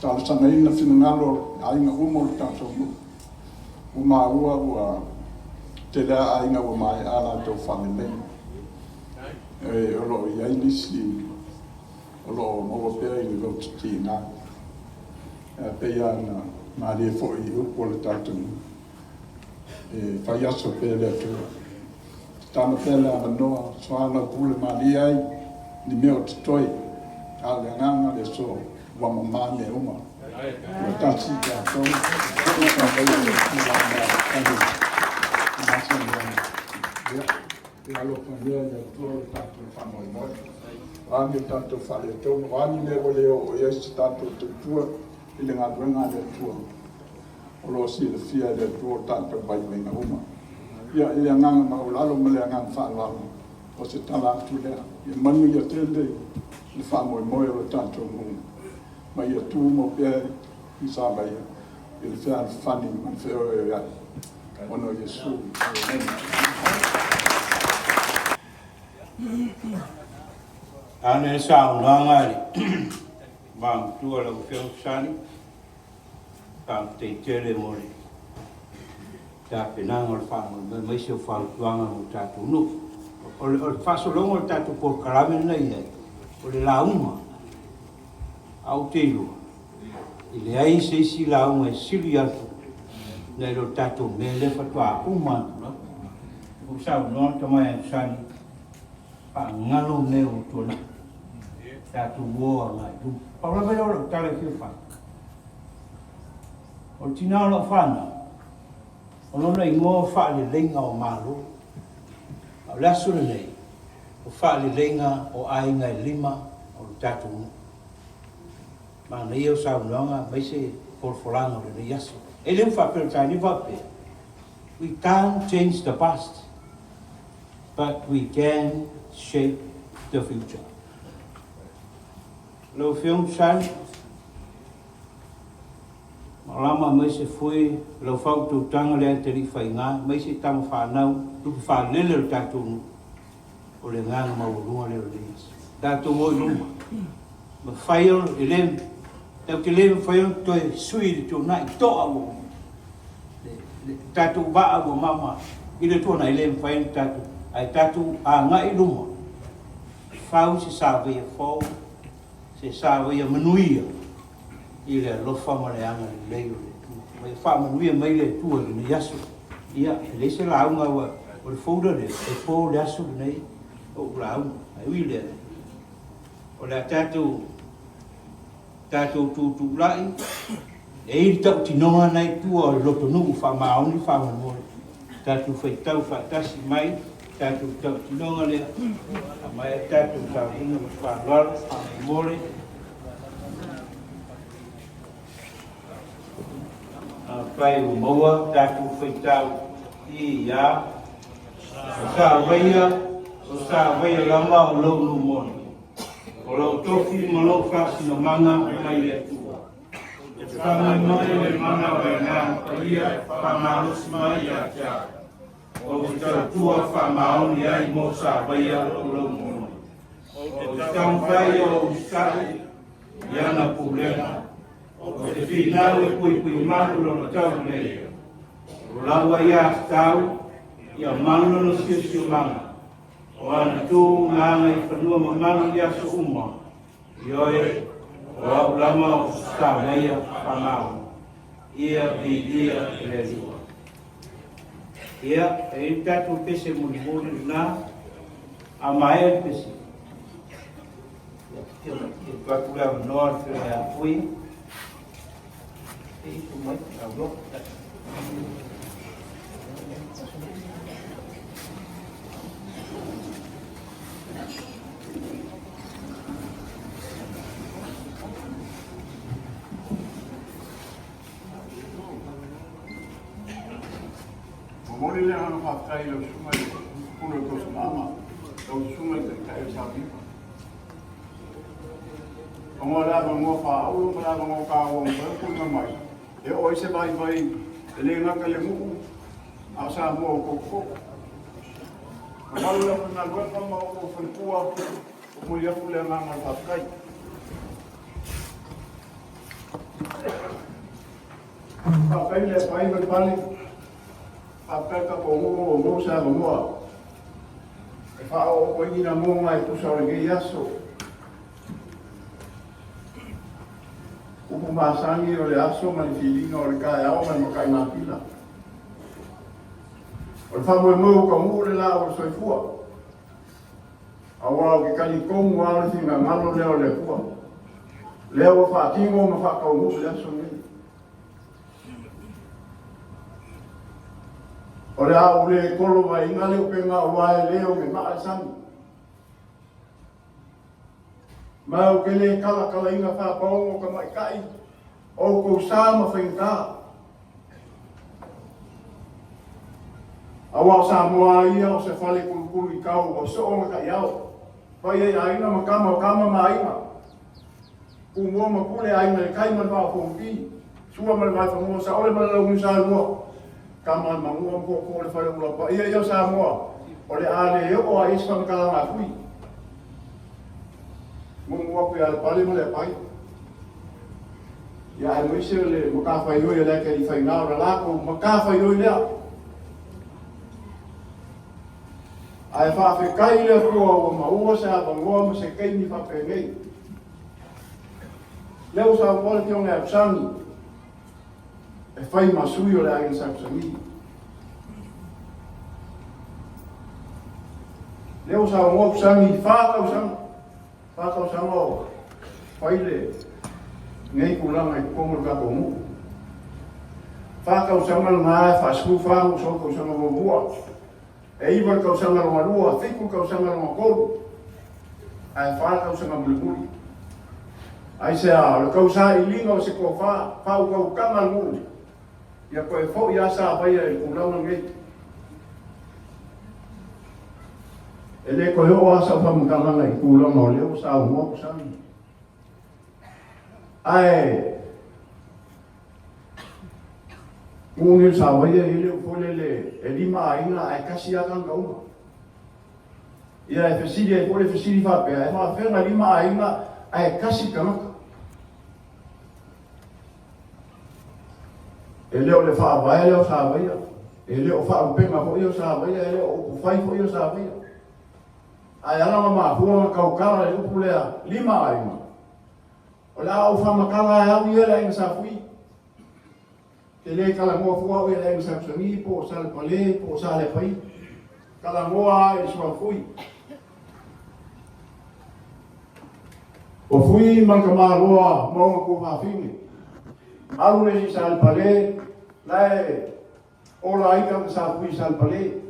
Speaker 3: tālo sanga ina whinangalo ainga umo tātou mu uma ua ua te lea ainga ua mai ala tau Faaleleiga olo i ainisi olo maua pea i lo tuti ngā pea na marie fo i upo le tātou whai aso pea lea tua tama pele a manoa, soana pule mali ai, ni meo te toi, a le nganga le so, wa mama me uma. Wa tasi te a toi, kua ka wai le kua mea kani, nasi mea. Ia lo pania le tua tātou whanoi moi. Wani tātou whale tau, wani le ole o yesi tātou te tua, i le ngā duenga le tua. O lo si le fia le tua tātou bai wenga uma. Ia i le nganga maulalo ma le nganga whaalalo o se tala atu lea. Ia manu ia tele le whaamoi moe o tātou mungu. Ma ia tū mo pia i SAVAIA i le whea whani ma wheo e ia. Ono Yesu.
Speaker 2: Ane sao ngangari. Bang tua la wheo sani. Bang te tele mori. Ta penanga o whanau, mai se o whau tuanga o tātou nu. O le whasolongo o tātou por karame nei ai, o le launga, au te ilua. I le ai se isi launga e sili atu, nei lo tātou me le whatua umanu. O sao noa tamai an sani, pa ngalo ne o tona, tātou woa ngai tu. Paulawai o lo tale ki whanu. O tina o lo whanau, ono nei ngō Faaleleiga o malo, au lasu le nei, o Faaleleiga o AIGA e 5 o le tātou nu. Ma nei o saunoanga, mai se polfolanga le nei aso. E leu whapero tāni wape. We can't change the past, but we can shape the future. Lo film san, malama mai se foi lo fau tu tanga le te whainga, mai se tama whanau, tuku whanele o tātou o le nganga maurunga le o leis. Tātou o luma. Ma whaio e lem, tau te lem whaio toi sui le tō nai toa o. Tātou waa o mama, i le tōna e lem whaio tātou, ai tātou a ngai luma. Whau se SAVAIA fau, se SAVAIA manuia. I le lofa ma le anga le leo le tu. Mai wha manuia mai le tua le ni aso. Ia, le se la aunga wa, o le fouda le, e pō le aso le nei, o la aunga, ai ui le. O le tātou tūtū lai, e iri tau tinonga nei tua o le loto nuku wha maoni wha manore. Tātou whaitau whaitasi mai, tātou tau tinonga lea, a mai tātou tau inga wha lalo, wha manore. Pai o maua, tātou whaitau i ia, o SAVAIA lama o launu moni. O lau tofi ma lau kasi na mana mai le tua. E whangai mai le mana wai ngā paia whamarusi mai a tia. O te tua whamaoni ai mo SAVAIA o lau mono. O te tau whai o uskai iana pulenga. O te whinau e pui manu lo tau nei. O lawa ia tau ia manu no sio manga. O ana tū nganga i whanua mamanu i aso uma. Ioe, o au lama o SAVAIA whanau. Ia ia le rua. Ia, e tatu pese muli na, a mae pese. Ia kakula noa while a pui. E tu mai, a blok.
Speaker 3: Mori le hana whakai lau sunga i puno to sama, lau sunga i te kai o SAVAIA. O ngā rāwa ngō whaau, ngā rāwa ngō kāwa ngō kuna mai. E oi se vai, e le ngaka le muku, a sa mua o koko. Ka malu la kuna rueka ma o whankua, o mui aku le ngā whakai. Whakai le pai mai pale, apeka ko mo sa mo e fa o ko ina mo mai tu sa le yaso o ma sangi o le aso mai filino le ka o mai kai na pila o fa mo ko mo le la o so fu a wa ke kali ko mo a le singa malo le o le fu le o fa tingo mo fa ko mo le aso ni o le au le kolo mai inga leo penga o wae leo me maa sami. Mau ke le kala inga wha paongo ka mai kai, o kou sāma whainga. Awa sa moa ia o se whale kulu i kau o so onga ka iau. Pai e aina ma kama ma aina. Ku mua ma kule aina le kai man wha pōngi. Sua ma le mai whangoa sa ole ma le lau sa lua. Kama mangua ko le fare ula pa ia sa moa o le ale e o a isam kala ma fui mo ko ya pale mo le pai ya mo ise le mo ka fa yo le ke i fa na la ko mo ka fa yo le ai fa fe kai le ko o ma o sa ba mo se kai ni fa pe nei le o sa mo le tion e sangi e fai masui o le agin saksami. Leo sa ngop sangi whākau sang o fai le ngei kulanga i kongo ka kongu. Whākau sang al ngā whasku whāngu so kau sang o mua. E iwa kau sang al marua, thiku kau sang al makolu. Ai whākau sang al mulmuli. Ai se a, le kau sa i linga o se ko whāu kau kanga nguli. Ia koe fo ia SAVAIA i kulauna ngei. E le koe o asa whamukalanga i kulauna o leo sa o moku sami. Ai, Mungil SAVAIA i leo fole le e lima aina ai kasi akanga uma. Ia e fesiri e fole fesiri whapea, e maa whenga lima aina ai kasi kamaka. E leo le whaavaia leo SAVAIA, e leo whaapenga ho i o SAVAIA, e leo uwhai ho i o SAVAIA. Ai alama maa huanga kaukara e upu lea lima aima. O le au whamakala e au i ela inga safui. Te le kala ngoa fua o ela inga safsangi, po sale pale, po sale pai. Kala ngoa e sua fui. O fui manka maa roa maunga ko hawhingi. Alu le si sal pale, lai ola aika ka sapui sal pale.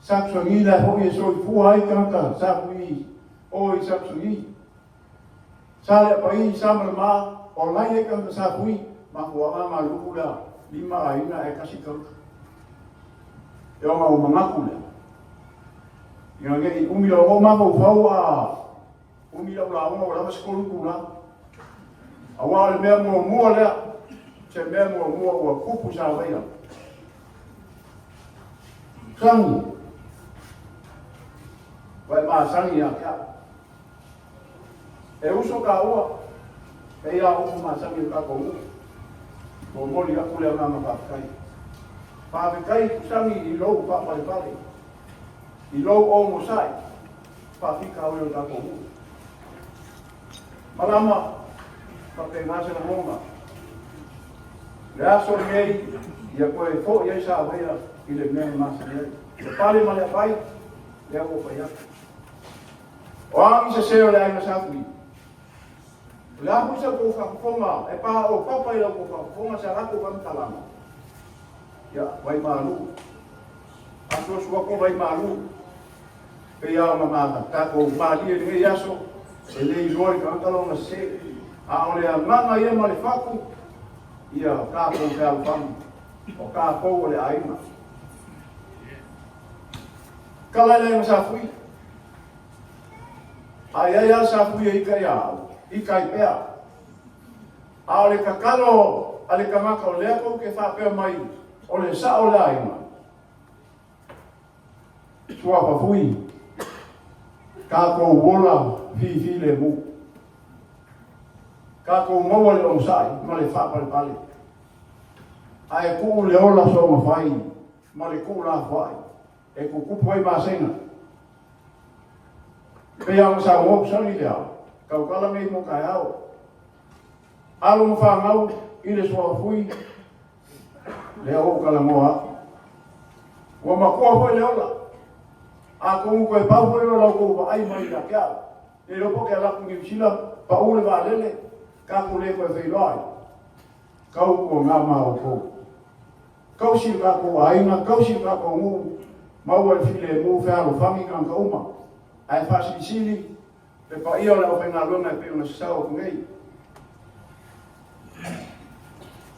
Speaker 3: Sapsangi lai hoi e soi fua aika ka sapui oi sapsangi. Sale pai samar ma, o lai aika ka sapui, ma hua ma lukula, lima aina e kasi kauka. E o ma umangaku le. Ia nge i umila o ma fau a umi la o la skolu kula awale me mo le se me mo o kupu sa vaia sangi vai ma sangi ya ka e uso ka ua e ia o ma sangi ka ko mo mo li aku le na ma pa kai sangi I lo pa pale I lo o mo sai pa fika o ka ko malama pa pe ngase na monga le aso ngei ia ko e fo ia sa vaia I le me masa le pale male pai le ko pa ia o a se se o le ai sa fui la musa ko fa fonga e pa o papa ia ko fa fonga sa ra ko pa talama ya vai malu aso suwa ko vai malu pe ia mama ta ko mali e ngai aso e le loi ka talo na se a ole a mama ia male faku ia ka ko ka fam o ka ko le aina kala le sa fui ai ai sa fui e ka ia I kai pea a ole kakalo ale kamaka o lea kou ke whapea mai o le sa o le aima sua pafui ka kou wola fi le mu ka kou maua le onsai ma le whapale pale a e kou le ola so ma whai ma le kou la whai e kou kupu ai maasena pea ma sa ngop sani le au kau kala mei mo kai au alo mo fa ngau I le so fui le o kala mo a wa ma ko ho le ola a ko ko e pa ho le ola ko ai mai la ka e lo po ke la ku ni sila pa u le va le ka ku le ko e loi kau ko nga ma o ko kau si ka ko ai na kau si ka ko mu ma wa file mu fa lo fami kan ka uma ai fa si sili pe pa ia la ofenga lona pe una sao ngai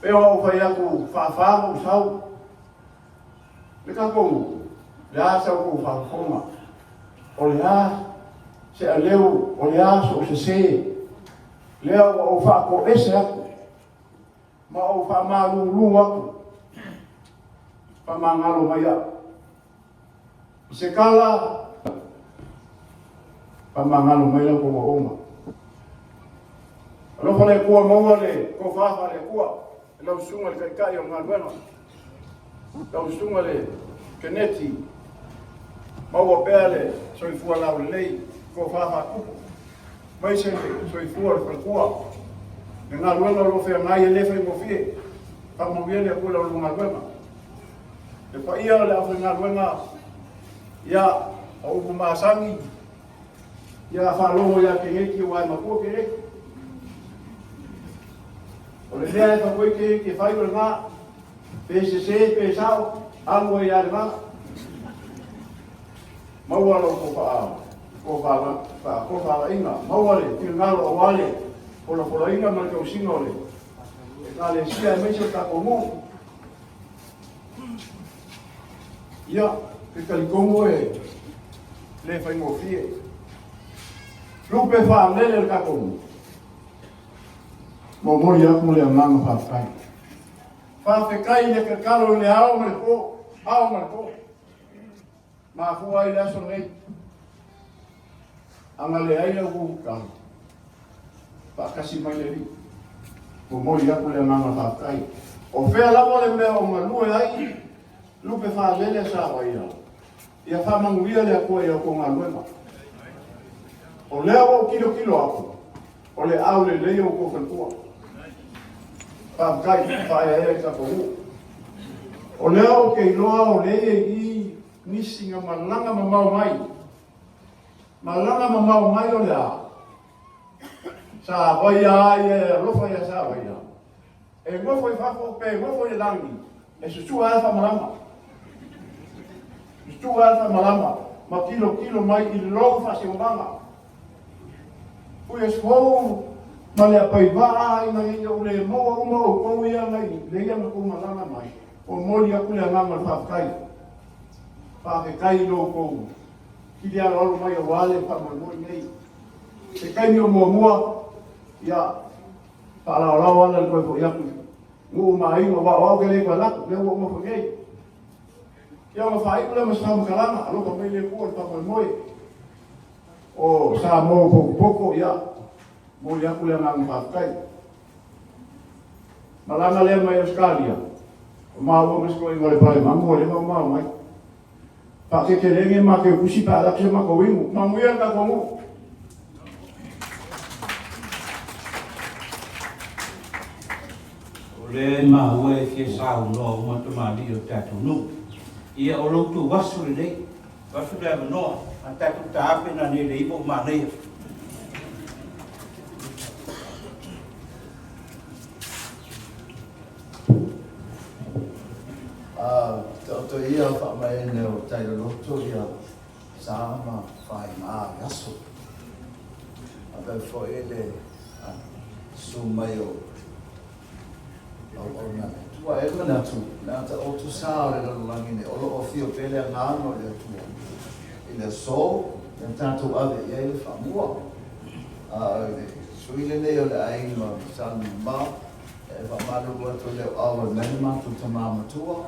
Speaker 3: pe o fa ia ku fa mo sao le ka ko la sa ku fa foma o la se aleu o la so se le o fa ko ese ma o fa ma lu aku pa mangalo mai se kala pamangalo mai ko oma alo fale ko mo le ko fa fale ko lo sunga le kai o ngalweno lo sunga le keneti mo pele so I fu la lei ko fa ku mai se so I fu le ko ngalweno lo fe mai le fe mo fie pa mo viene ko lo ngalweno e pa ia le afu ngalwena ya o ma sangi ya falo ya ke wa ma ko ke o le dia fa ko ke fai o ma PCC pesao algo ya ma ma wa lo ko fa inga ma wa le ki ngalo wale ko la inga ma ko sinole na le sia me se ta ko mo ya ke kali como le fai mo fie Lupe Faaleleiga el kakomu. Mo ya mo le manga fa kai. Fa fe kai le kakalo le ao me ko, Ma fu ai la so nei. Anga le ai le ku ka. Pa kasi mai le. Mo ya mo le manga fa kai. O fe ala mo le me o malu ai. Lupe Faaleleiga sa vaia. Ia fa manguia le ko ia ko ngaluema. O lea o kilo ako. O le au le leo ko fantua. Pa kai fa e ka ko. O lea o ke loa o le I nisinga malanga mamau mai. Malanga mamau mai o lea. Sa vaia e lofa ya sa vaia. E mo foi fa ko pe mo foi langi. E su alfa malama. Su alfa malama. Ma kilo mai I lo fa se manga. Ui eskou, ma le apai vai, ma ia ule moa uma o kou ia mai, le ia ma kou malanga mai. O moli aku le ngama whafkai. Whafkai no kou. Ki le alo mai o wale pa mo nei. se kai ni o mua ia Faaleleiga ana le koe fo ia ngu mai ma wa ke le ko la le wo mo ngai ia ma fai le ma sa kalama alo ko me le ko ta ko moi o sa mo poko ia mo ia ku le ngang pa kai malanga le mai Australia ma wo mes ko ngore pa ma mo le ma mai pa ke lenge ma ke kusi pa la ke ma ko wingu ma mo ia ka ko mo
Speaker 2: le ma ue ke sa no mo to ma di o tatu no ia o lo tu wasu le wasu le no ata tu ta pe na ne le ibo ma ne
Speaker 4: to ia fa mai ne o tai lo to ia sa ma fai ma yaso aba fo ele su mai o na tua e na tu na ta o tu sa le lo langi ne o lo fio pele na no le tu ile so na ta tu ave ia le fa mua suile ne o le ai ma san ma e fa ma lo to le awa le ma tu tamama tua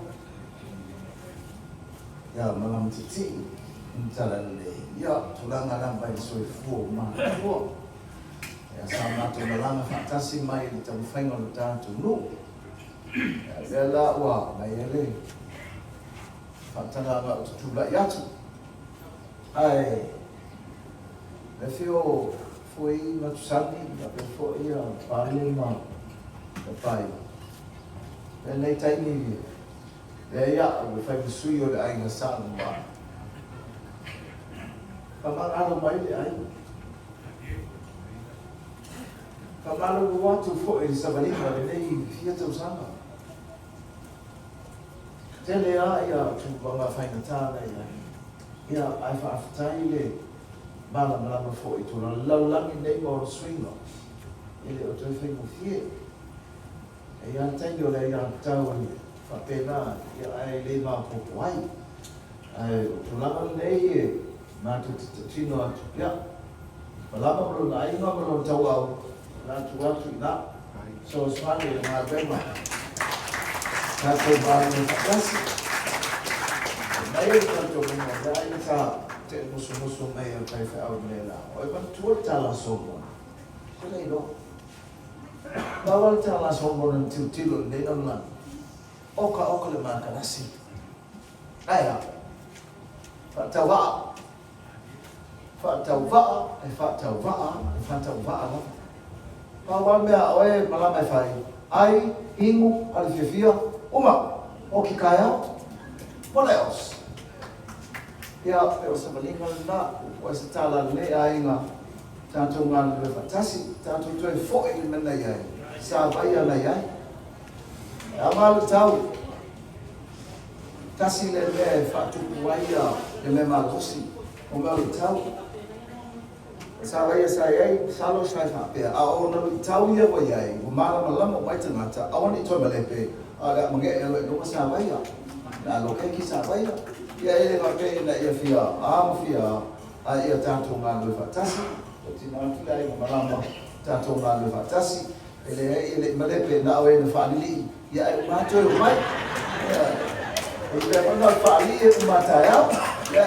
Speaker 4: ya malam titi intala le ya tulanga na bai so fu ma tua ya sama tu malanga fantasi mai le tamu fainga lo tantu no ya la wa mai ele fantanga ga tu la ya tu ai le fio foi na tu sani na pe foi ya pale ma le pai le nei tai ni le ya o fai sui o le ai na sa ma Kamalo mai le ai. Kamalo watu fo e SAVAIA le nei fia tau sanga. Tele a ia tu banga faina tana ia. Ia ai fa aftai le bala bala fo e tu la langi nei mo swinga. Ile o tu fai mo fie. E ia tai o le ia tau ni fa pena ia ai le ma po wai. Ai tu la nei ma tu tino atu ya palama bro na inga bro tau au na tu atu na so swali na bema na to ba ni kasi mai ka to mo da ina sa te musu mai o kai fa au nela o ba tu tala so mo ko nei no ba wal tala so mo na tu tilo nei no na oka le ma kana si aya fa tawa Fatauva la. Pawa mea oe malama fai. Ai ingu alifefia uma o ki kaya. What else? Ia pe o SAVAIA na o se tala le ainga tanto ngana le fatasi tanto toi fo e mena ia. SAVAIA na ia. Amal tau. Tasi le fatu waia le me malosi. O me tau. SAVAIA sai salo sai fa pe a ona tau ia wa ia o mala malama mai tangata a oni to mele pe a ga mange e lo SAVAIA na lo ke ki SAVAIA ia ele va pe na ia fia a fia a ia tanto nga lo fatasi o tina tula i malama tanto nga lo fatasi ele mele pe na o e na family ia e ma to mai ia ona family e mata ya yeah,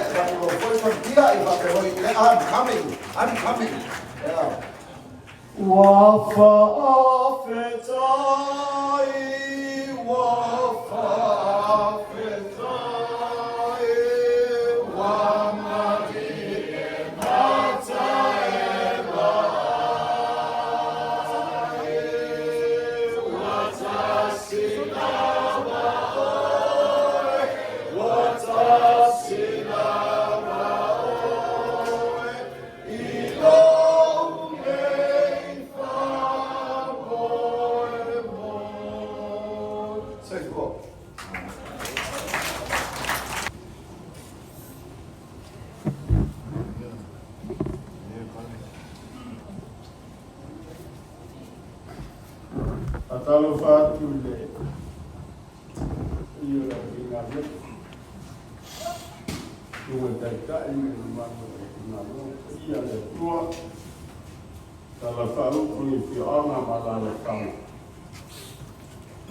Speaker 4: I'm coming. Yeah. Wafa afetai, wamadi Atalo fatu le io la finale dove dai tai mi mando ia le tua
Speaker 3: Tala whauku ni fi ona malala kau.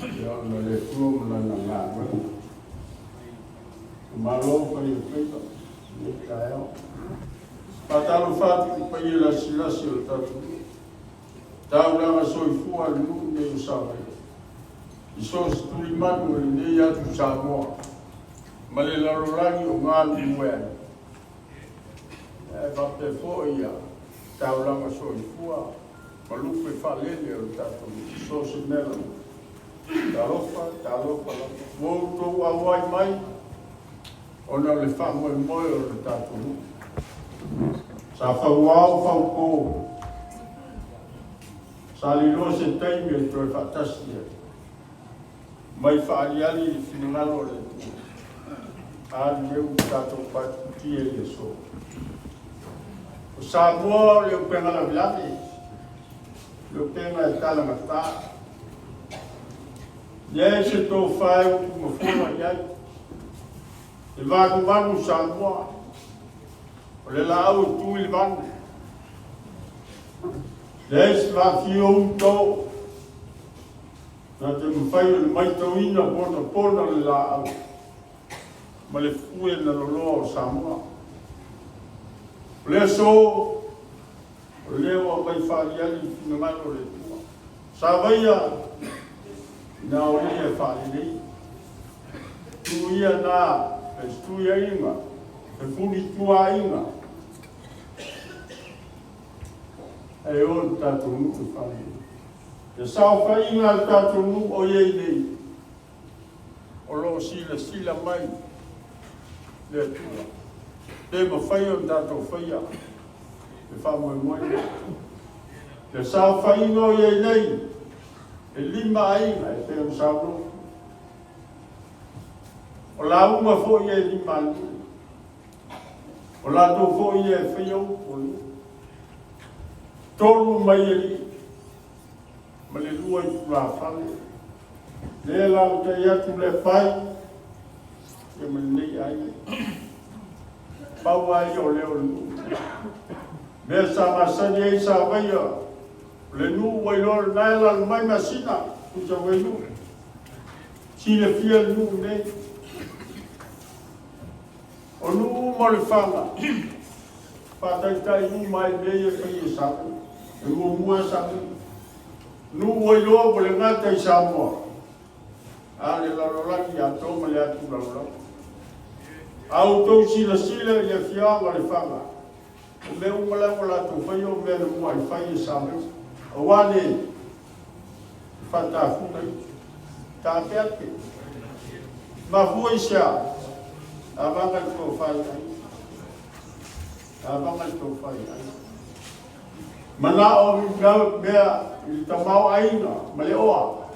Speaker 3: Ia ona le tua mana ngā. Malo pa ni pita. Ni kaeo. Patalu whatu pa i lasi lasi o tatu. Tau langa soifua lu ne usawai. I sos tuli manu e nei atu Samoa. Ma le larorangi o ngā luea. E vape fo ia. Tau langa soifua. Ma lupe Faaleleiga o tatu. Sos e mela. Tarofa. Wou tau awai mai. Ona le whamoe moe o le tatu. Sa whauau whauko. Sa li lo se teime e toi whatasia. Mai whaaliali i whinangalo le tu. Ani eu tatou patutia i e so. O Samoa leo penga la vilave. Leo penga e tala mata. Ie se tō whae o tu mawhona iai. E vāku manu Samoa. O le la au tu i vanu. Les va fio un to. Na te mwhai o le maitauina pona le la au. Ma le fue na loloa o Samoa. O le so. O leo a mai whaariali i ngangano le tua. SAVAIA. Na o le Faaleleiga. Tu ia na. E stu ia inga. E funi tua inga. E o tatou nuku whare. E sao whainga al tatou nuku o iei nei. O lo sila mai. Le tua. Le ma whaia o tatou whaia. E whamoe moe. E sao whainga o iei nei. E lima ainga e te o sao nuku. O la uma fo ia e lima anu. O la tō fo ia e whaia upo. Tolu mai e li. Ma le lua i kura whale. Le lau te iatu le pai. E ma nei ai. Pau ai o leo le nu. Mea sa masani ei SAVAIA. Le nu wailor naela le mai masina. Kusa wailu. Si le fia le nu nei. O nu mo le whanga. Whātaitai nu mai mei e whai e samu. E mua samu. Nu wailor mo le ngata i Samoa. A le larolaki a tōma le atu larolaki. Au tau sila i a whiawa le whanga. O me umalawa la tō whai o mea le mua i whai e samu. O wane whatafunai. Tā te ake. Ma hua i sea. Abangan tō whai ai. Abangan tō whai ai. Mana o mea i tamau ainga. Ma le oa.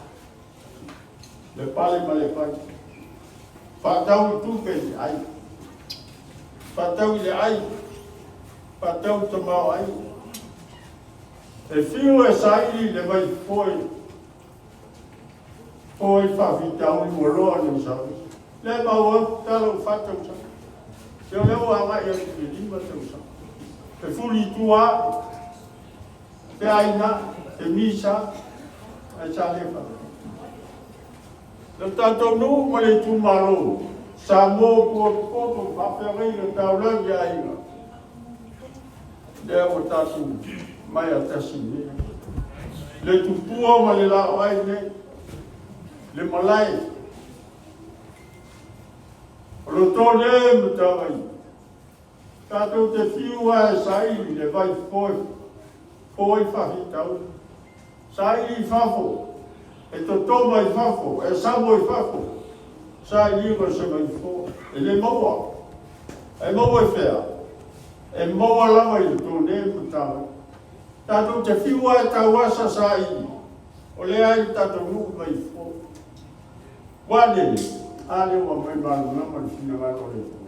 Speaker 3: Le pale ma le pai. Whātau i tūpeni ai. Whātau i le ai. Whātau tamau ai. E whiu e sairi le mai foi. Foi whawhitau i moroa ni usau. Le maua talo whatau sa. Te o leo anga i atu ke lima tau sa. Te fuli tua. Te aina. Te misa. E sa lewa. Le tatou nu ma le tumaro. Sa mō kua koto whawherei le taulangi ainga. Le o tatou. Mai a tasi ne. Le tupua ma le lao ai ne. Le malai. O lo tōne me tawai. Tātou te whiua e sairi le vai foi. Foi whahitau. Sairi i whafo. E to toma i whafo. E samo i whafo. Sairi ma se mai fo. E le maua. E maua e whea. E maua lama i tōne me tawai. Tātou te whiua e tawasa sairi. O le ai tātou nuku mai fo. Wane, ale wa mai malu nama ni fina ngaro le fo.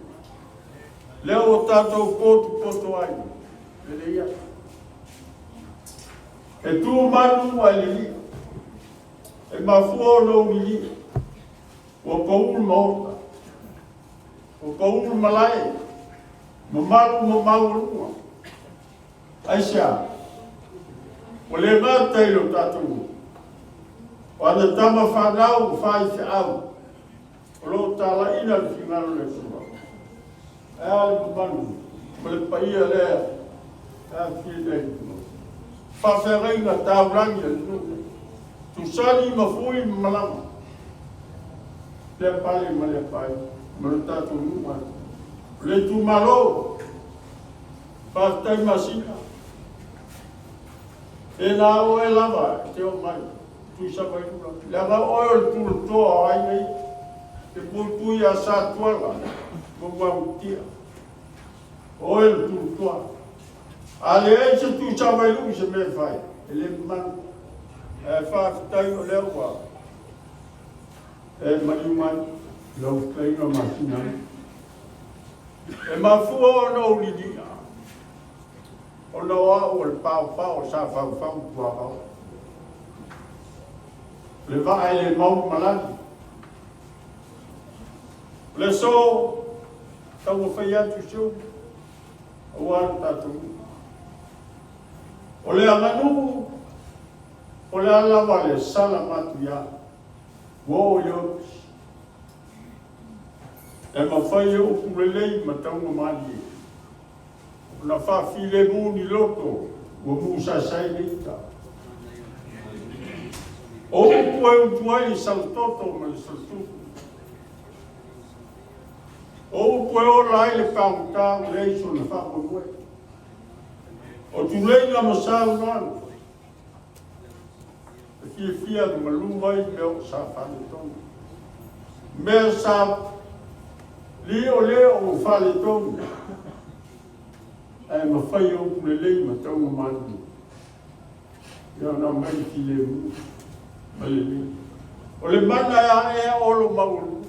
Speaker 3: Leo o tātou poto ai. Le ia. E tū manu ai le li. E mafua no li. O koulu maota. O koulu malai. Mamalu maurua. Aisha. O le mata i lo tātou. O ana tama whanau, whai se au. O lo tāla ina le whingaro le sua. E ale kumanu. O le paia lea. E a ki le. Whawherenga tāurangi le nuke. Tu sani mafui malama. Le pale ma le pai. Ma le tātou numa. Le tu malo. Whaftai masina. E nā o e lava, te o mai, tui sa mai ura. Le anga oe o tūru toa ai nei, te pui a sa tuala, mo wau tia. Oe o tūru toa. Ale e se tui sa mai ura se me whai, e le manu. E whaafitai o leo wa. E mani mai, lau kai no masina. E mafua o no ulidia. O loa o le pao sa fau kua pao. Le va e le mau malani. Le so, tau o whai atu siu, o anu tātou. O le anganu, o le alawa le sala matu ia, wo yo. E ma whai o kurelei ma taunga mani. Na fa file muni loto, o musa sai leita. O puai puai saltoto ma le saltuku. O puai o lai le pauta o leiso na fa moe. O tu leila ma sa unano. E fia ma lumai leo sa fale tonu. Mea sa leo o fale tonu. E ma whai o kule lei ma taunga mani. Ia na mai ki le mu. Ma le lei. O le mana e olo mauru.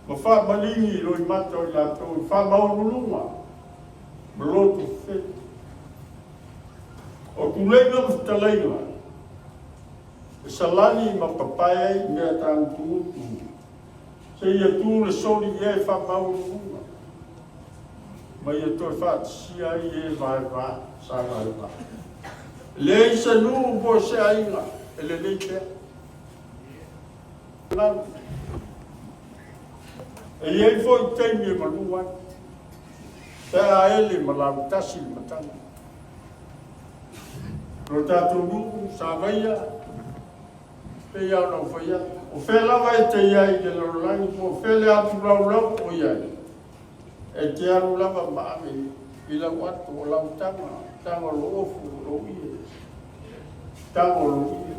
Speaker 3: Ma wha malingi roi mata o lato. Wha mauru lunga. Ma loto whet. O kule na mawhitaleila. E salani ma papai mea tāng tūtu. Se ia tū le sori e wha mauru lunga. Ma ia toi whaat sia i e vai sa vai va. Le isa nuu po se ainga, e le leite. E iei foi teimi e manua. Te a ele ma lau tasi matanga. Ro tātou nuu, SAVAIA, pe iau nau whaia. O whelawa e te iai ke larolangi, o whele atu lau o iai. E te aru lava maame, i lau atu o lau tanga lo ofu, lo ie. Tanga lo ie.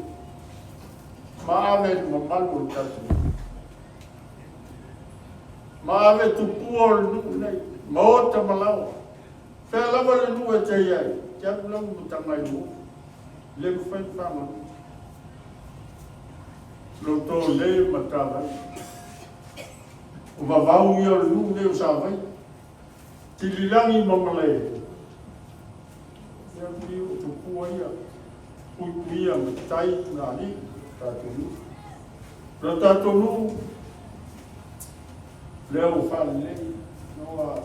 Speaker 3: Maame ma malu tatu. Maame tu pua o nuku nei, maota malawa. Whea lava le nu e te iai, te aru lau mutanga i mo. Le kuwhai whama. Lo tō le matawai. O vavau i o nu leo SAVAIA. Tililangi mamalai. Ia ki o tupua ia. Puikuia ma tai nani. Tātonu. Ra tātonu. Leo Faaleleiga. Noa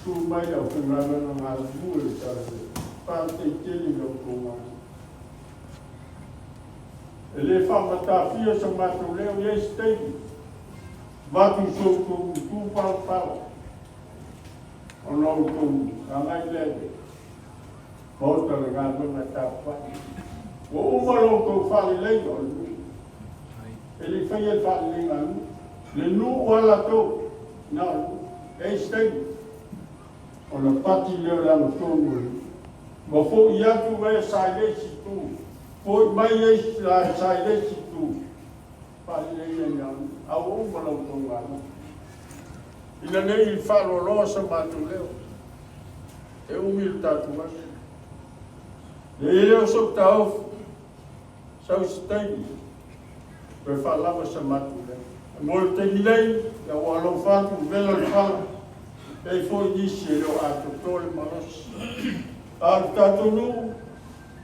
Speaker 3: su mai au whingana na ngā mue tātou. Pātei teli leo tōmai. E le whamatawhia sa mātou leo iei steini. Vatu soto tūpau pau. O nau tōmu, a ngai lebe. Mota le ngā lunga tāpai. O umaro tō Faaleleiga o lui. E li whai e Faaleleiga nu. Le nu wala tō. Nā lu. E stei. O na pati leo langa tōmu. Ma fo i atu e sailesi tū. Fo i mai e sailesi tū. Faaleleiga nānu. A o umaro tō ngā nu. Ina nei i whaloloa sa mātou leo. E umil tātou ase. E leo sok tau sau steini. Koe whalawa sa mātou leo. E mōi te milei, ia walo whātu, vela le whala. E fōi nisi e leo ātou tōle marosi. Ātou tātou nu,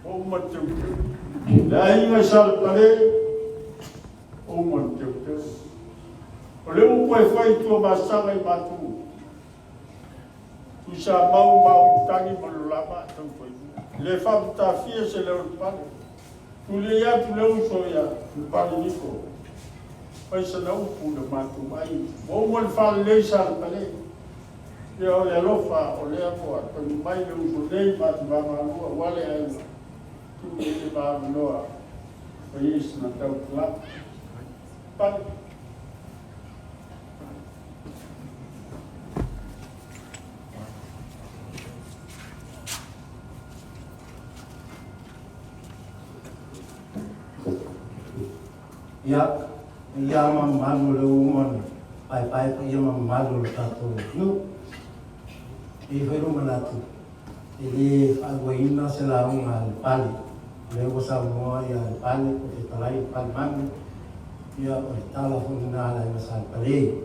Speaker 3: o mateu teu. Le ainga sal pare, o mateu teu. O le upo e whai tua masanga i mātou. Tu sa mau tangi malulama tau whai. Le whamatawhia se leo pale. Tule ia tu leo so ia, pale niko. Pai sa na upu na matu mai. Mo mo le Faaleleiga sa pale. Ia o le alofa o le apo a tonu mai le uso nei matu mamalua wale ai. Tu le maamanoa. Pai isi na tau kla. Pale.
Speaker 6: Ya malu le umon pai ya malu le tato no e foi uma latu ele agora ina se lá al pali le gosa mo ya al pali porque talai pal man ya tala funina la masal pali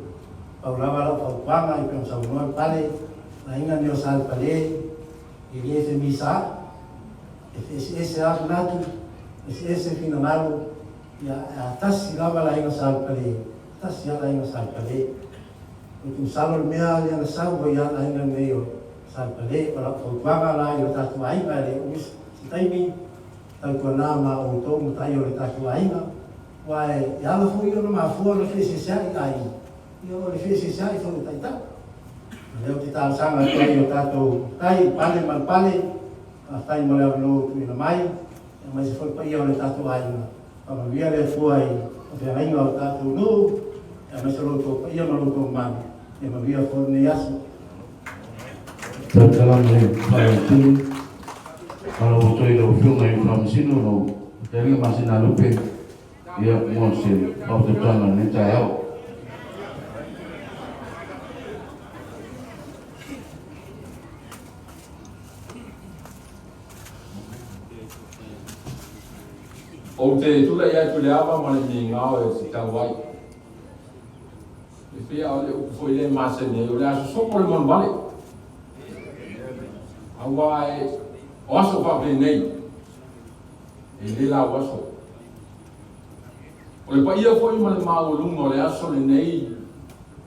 Speaker 6: paulava la panga e pensa mo al pali la inga ne sal pali ele se misa esse latu esse final ya TASI lava la inga sal pale TASI la inga sal pale itu salor mea ya sal ya la inga meio sal pale para o paga la yo tatu AIGA le us taimi tal konama o to mutayo le tatu AIGA wai ya la fu yo no ma fu no fese sai ai yo le fese sai fo tai ta le o tita sanga yo tatu tai pale mal pale tai mo le no tu na mai mas foi pa yo le tatu AIGA via le fuai o ainga o tatu no mas loto ia maloto man e ma via forne yasu
Speaker 4: Dalam hal itu kalau betul itu film yang from sini no jadi masih nalupe ya monsil waktu jalan ni saya
Speaker 7: o te tula ia tu le ava ma le ngao e si tawai e fia o le foi le masa ne o le aso so por mon vale awai o aso fa pe nei e le la aso o le pa ia foi ma le mau lungo le aso le nei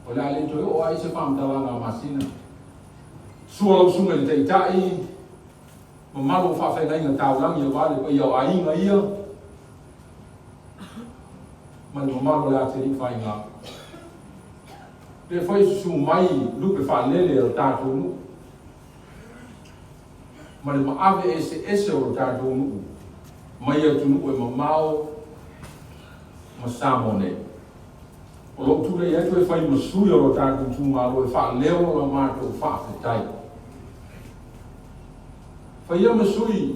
Speaker 7: o le ale to o ai se fam tala na masina suolo sunga le teitai ma malo fa fe nei na taulang ia vale pa ia ainga ia ma le mamalo le ateri fai ngā. Le fai su mai lupe whanele o tātou nu. Ma le maave ese o tātou nu. Mai atu nu e mamao ma samone. O lo tule i atu e fai masui o tātou tu malo e whanleo la mātou whawhetai. Fai ia masui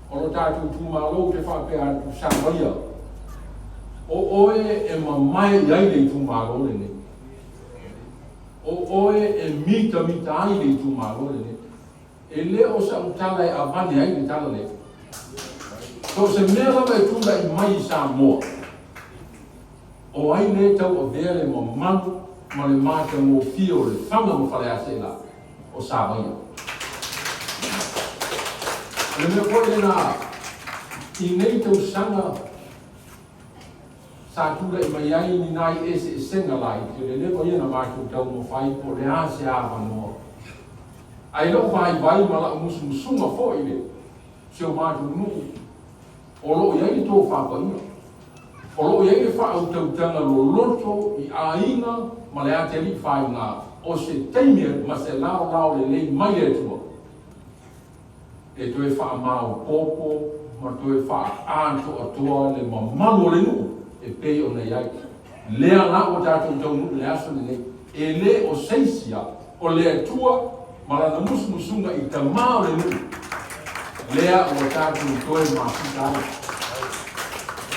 Speaker 7: o lo tātou tu malo te whapea atu SAVAIA. O oe e mamai iai le tu marole ne. O oe e mita ai le tu marole ne. E le o sa utala e avane ai le tala le. So se mea lava e tula i mai sa moa. O ai le tau o vele ma manu ma le mata mo fio le whanga mo whale ase la o SAVAIA. Le mea koe na i nei tau sanga sa tula i mai ai ni nai ese senga lai te le leko ia na mātou tau mo whai po le ase awa noa. Ai lo vai ma la musu musunga fo i le se o mātou nuu. O lo iai tō whāpaina. O lo iai le wha au tautanga lo loto i ainga ma le ateri whai ngā o se teimia ma se lao le lei mai e tua. E to e wha mao popo ma to e wha anto atua le mamalo le nuu. E pei o nei ai. Lea ngā o tātou tau nuku le aso nei. E le o seisia, o le atua, marana musunga i ta mao le nuku. Lea o tātou toe māpita ai.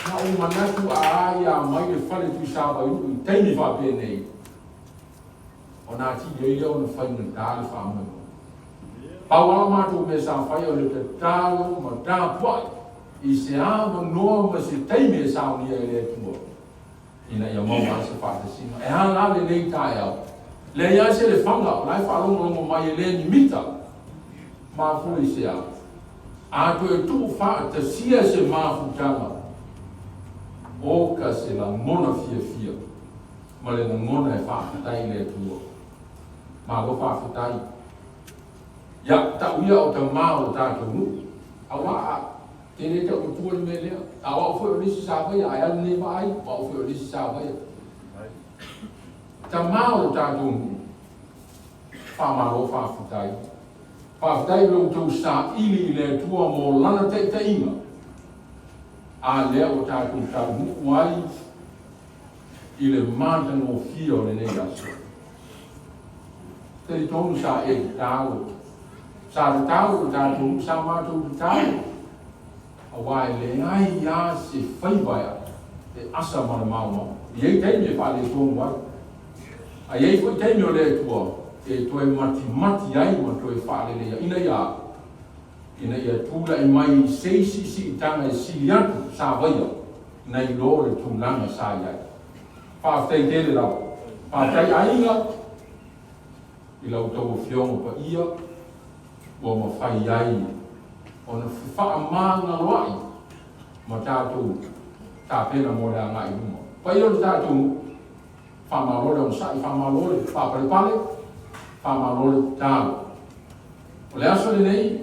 Speaker 7: Na o manatu a aia mai le whale tu sāwa i nuku i teimi whape nei. O nā ti iei o na whaina tāle whaamai. Pawala mātou me sā whai o le te tālo ma tā puai. I se awa noa ma se teime e sauni e le tua. Ina ia mau ma se whāte sima. E hana le nei tai au. Le ia se le whanga, lai whalongo mai e le ni mita. Ma fui se au. A to e tu whāte sia se māwhutanga. O ka se la mona fia. Ma le na mona e whātai le tua. Ma go whātai. Ia, ta uia o ta mao tātou nu. awa tene te o tuan mele awa foi o lisi SAVAIA ai al ne vai wa foi o lisi SAVAIA ta mau ta tu fa malo fa futai lo tu sa ili le tua mo lana te inga a le o ta tu ta wai ile manta no fio le negas te tonu sa e tau sa tau ta tu sa ma tu tau awai le ai ya se fai vai e asa mana mau ye te me fa le tonu wai a ye foi te me le tua e toe mati ai ma toe Faaleleiga ina ia tula i mai si tanga e siliatu SAVAIA nei lo le tūlanga sa iai whaaftei tele rau whaaftei AIGA i lau tau whiongo pa ia ua ma whai ai ona whaamanga loai ma tātou tāpena mo lea ngai ruma pa ia o tātou whamalore on sai whamalore whaapalepale whamalore tālo o le aso le nei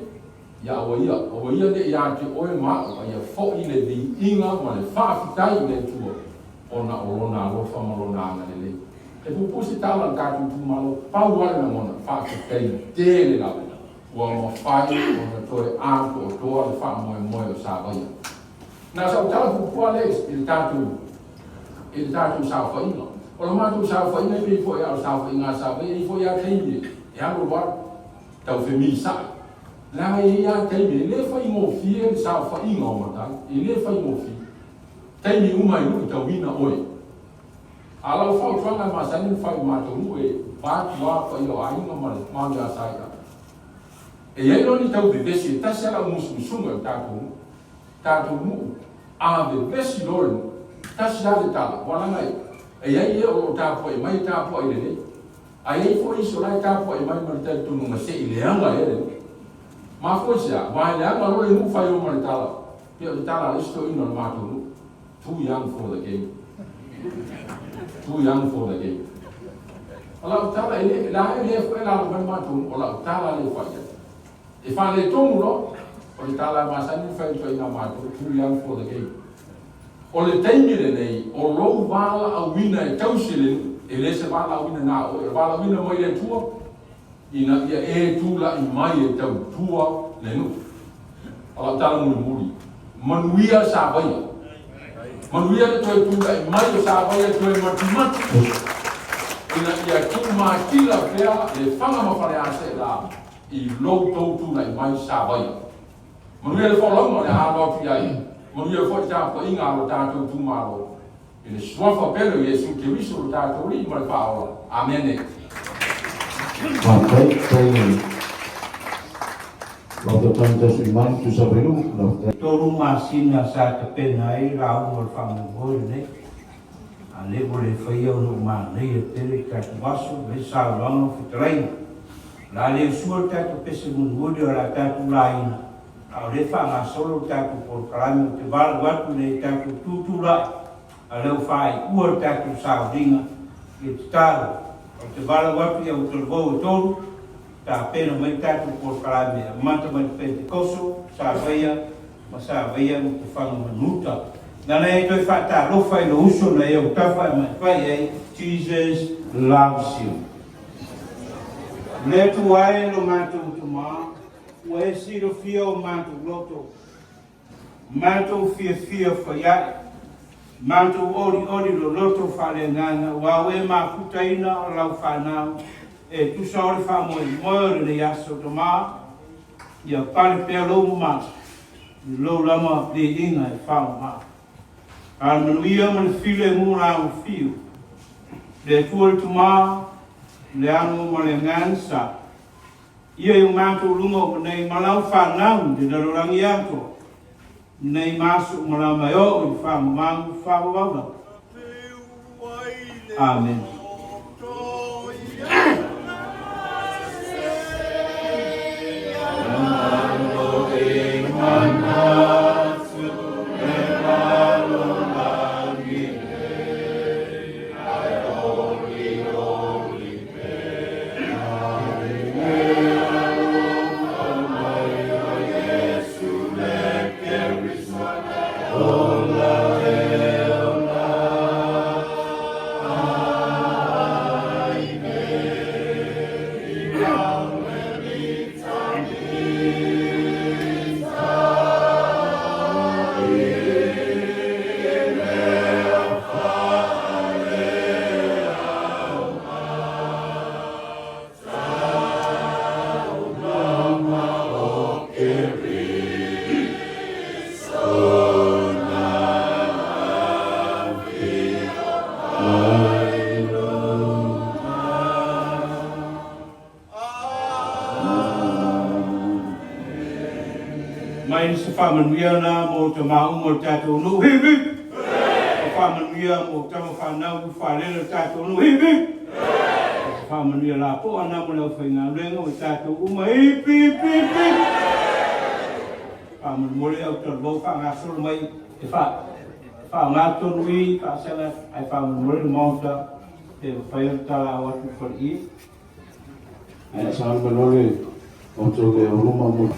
Speaker 7: ia awaia ne ia te oe maa o ia fo'i le di inga ma le whaafitai le tua ona orona alo whamalona anga le le e pupusi tala kātu tūmalo pau wale na mona whaafitai tēle lau ua ma whai ona toe āku o toa le whaamoe o SAVAIA nā sau tala pupua le i le tātu SAVAIA o le mātu SAVAIA i fo ia o SAVAIA i fo ia teimi e alo wara tau whemi sai la ia teimi le fai mo fie SAVAIA o matai i le fai mo fie teimi umai nu i tau wina oe alau whau tuanga masani fai mātu nu e bātu wā fai o ainga manga saia e iei loni tau de vesi e tasera musunga tātou mu a de vesi lori tasera de tala walangai e iei e o tāpua e mai tāpua i le a iei fo iso lai tāpua e mai maritai tunu ma se i leanga e le ma fo isia wa i leanga lori mu fai o maritala pia o tala isto ino na mātu nu too young for the game too young for the game ola tala ele la ele foi la no mātu ola tala le fai e fa le tongu lo o le tala masani fai to ina mātu too young for the game o le teimire nei o lou wala a wina e tausile e le se wala a wina na o e wala wina mo le tua ina ia e tula i mai e tau tua le nu ala tala muri manuia SAVAIA manuia le toi tula i mai o SAVAIA toi mati ina ia tu makila pea le whanga mawhare ase la i lou tau tula i mai SAVAIA manuia le whalau le hālo fi ai manuia fo tāpua inga alo tātou tūmaro i le suafa pere Iesu Keriso o tātou li ma le whaola amene
Speaker 4: Pakai tayo. Waktu tanda iman tu sabilu.
Speaker 3: Toru masina sa te pena ai rau o whamangoi ne. A levo le whaia o ma nei e tere katu waso, le sa lango fitrai. La le usua tatu pese mungude o la tatu laina. A le whanga solo tatu por kalami te wala watu le tatu tutula. A leo whai ua tatu sa ringa i te taro. O te wala watu ia o te rogou toru. Ta pena mai tatu por kalami. Manta mai Pentecoso, SAVAIA, ma SAVAIA mo te whanga manuta. Nana e toi whata rofa i lo uso na e o tawha mai whai ei, Jesus loves you. Le tu ai lo mātou tu mā, ua e siro fia o mātou loto. Mātou fia whai ai. Mātou ori lo loto Faaleleiga, ua ue mā kutaina o lau whanau, e tu saore whamoe moe le aso to mā, ia pare pea lou mā, lou lama le inga e whao mā. Al manuia ma le file mura o fio, le tuol tu mā, le anu ma le ngansa, ia i mātou lungo nei malau whanau, de darorangi ato, nei masu malau mai o i whao mangu whao wala. Amen.
Speaker 2: Mai se whamanuia na mo te maunga o tātou nu hiwi. O whamanuia mo tama whanau ku whalela tātou nu hiwi. O whamanuia la po ana mo lau whainga renga o tātou uma hipi. Whamanumore au tarbo whangasoro mai e whangatonu i whaasela ai whamanumore le maunta e whaia tala a watu whari i.
Speaker 4: Ai saan manore o toke o ruma mo.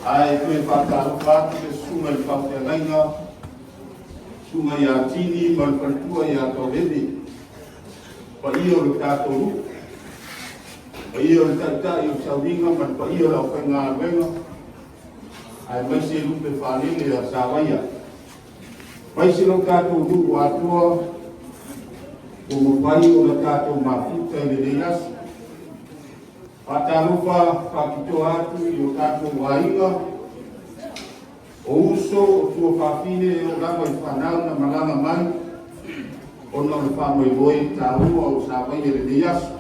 Speaker 5: Ai koe whakaruwhatu ke sunga I Faaleleiga, sunga I Atini, manwhantua I Atohene. Pa iyo le tātou ru. Pa iyo le taitai o Sauringa, man pa iyo lau whainga wenga. Ai mai se lupe whanele a SAVAIA. Mai se lau tātou ru o atua, o mawai o le tātou mafuta I le reiasu. Patarupa pakito atu I o tātou waiga, o uso o tua whawhine o rama I whanau na malanga mai, o na le whamoivoe tā ua o SAVAIA le reiasu.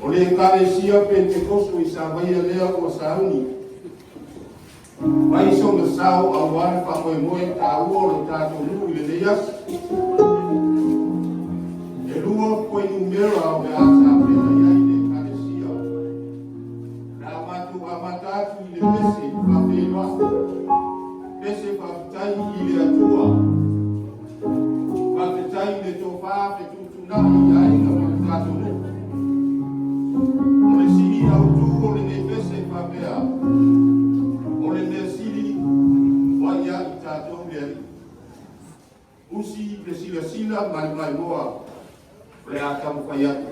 Speaker 5: O le kalesia Pentekosto I SAVAIA lea o sauni. Mai so le sao a wane whamoivoe tā ua o le tātou nui le reiasu. E rua koe numera o le asa pena iai le kalesia. Na matu amatatu I le pese whawhewa. Pese whawhitai I le atua. Whawhitai le tōwha pe tutunahi iai na matu nu. O le siri au tu o le ne pese whawhea. O le ne siri waia I tātou lea. Usi le sila mai moa. Le atam whaiatu.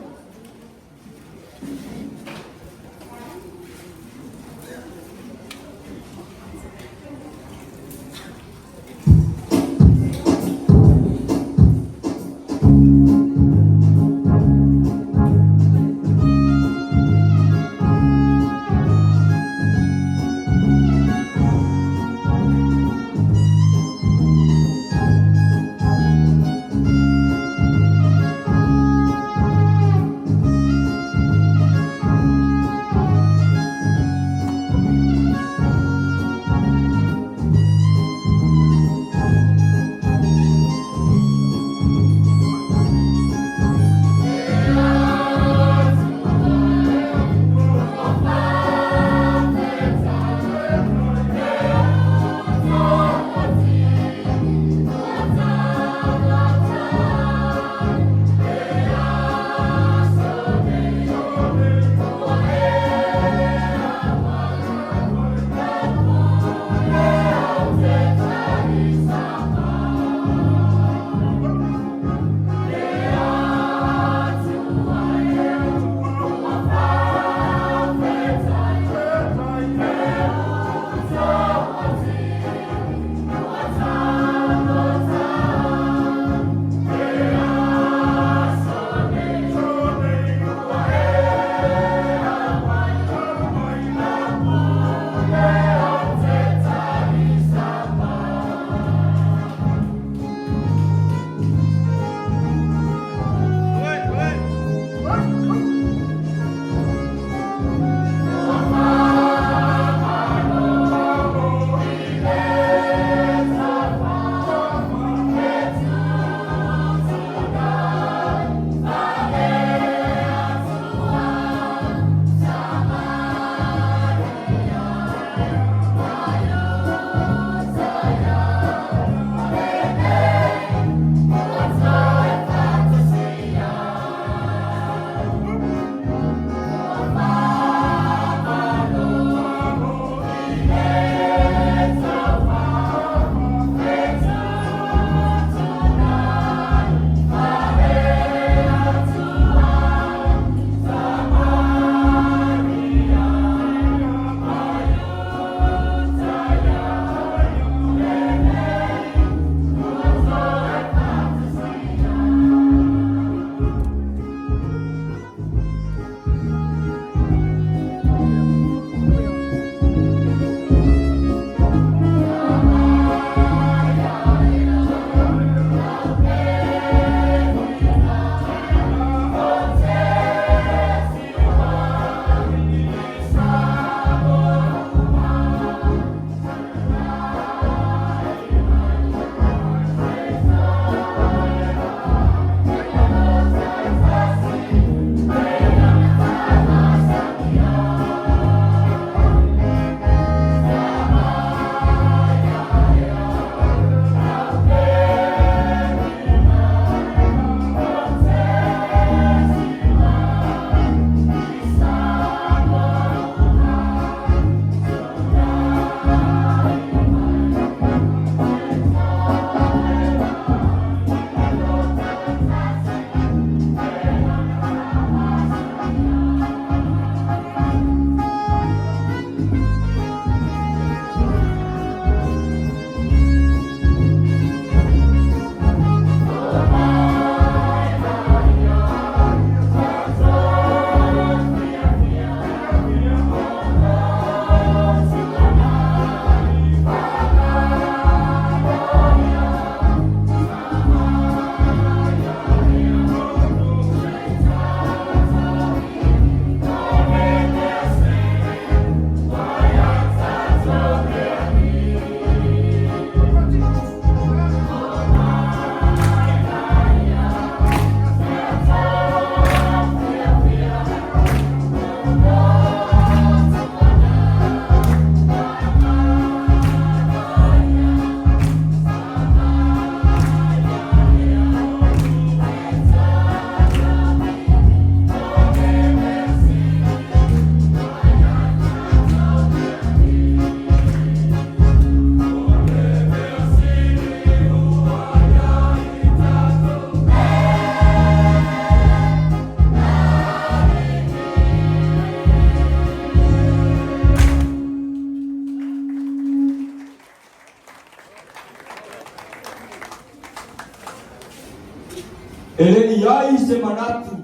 Speaker 3: Ele iai se manatu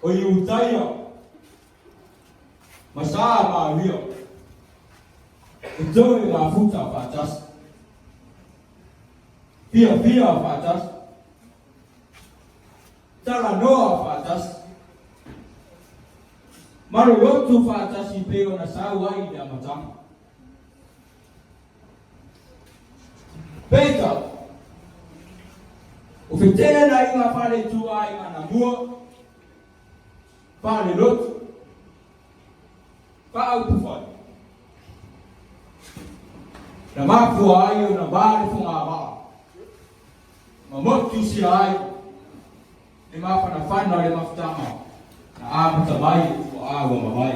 Speaker 3: o iutaia masaa maawia itoe mafuta patas pia patas tala noa patas maru lotu patas ipeo na sawai da matama Peter ufitena inga pale tua inga namua pale lotu pa utufai na mafu ayo na bali funga ba mamotu si ayo ni mapa na fana le mafutama na ama tabai wa awa mabai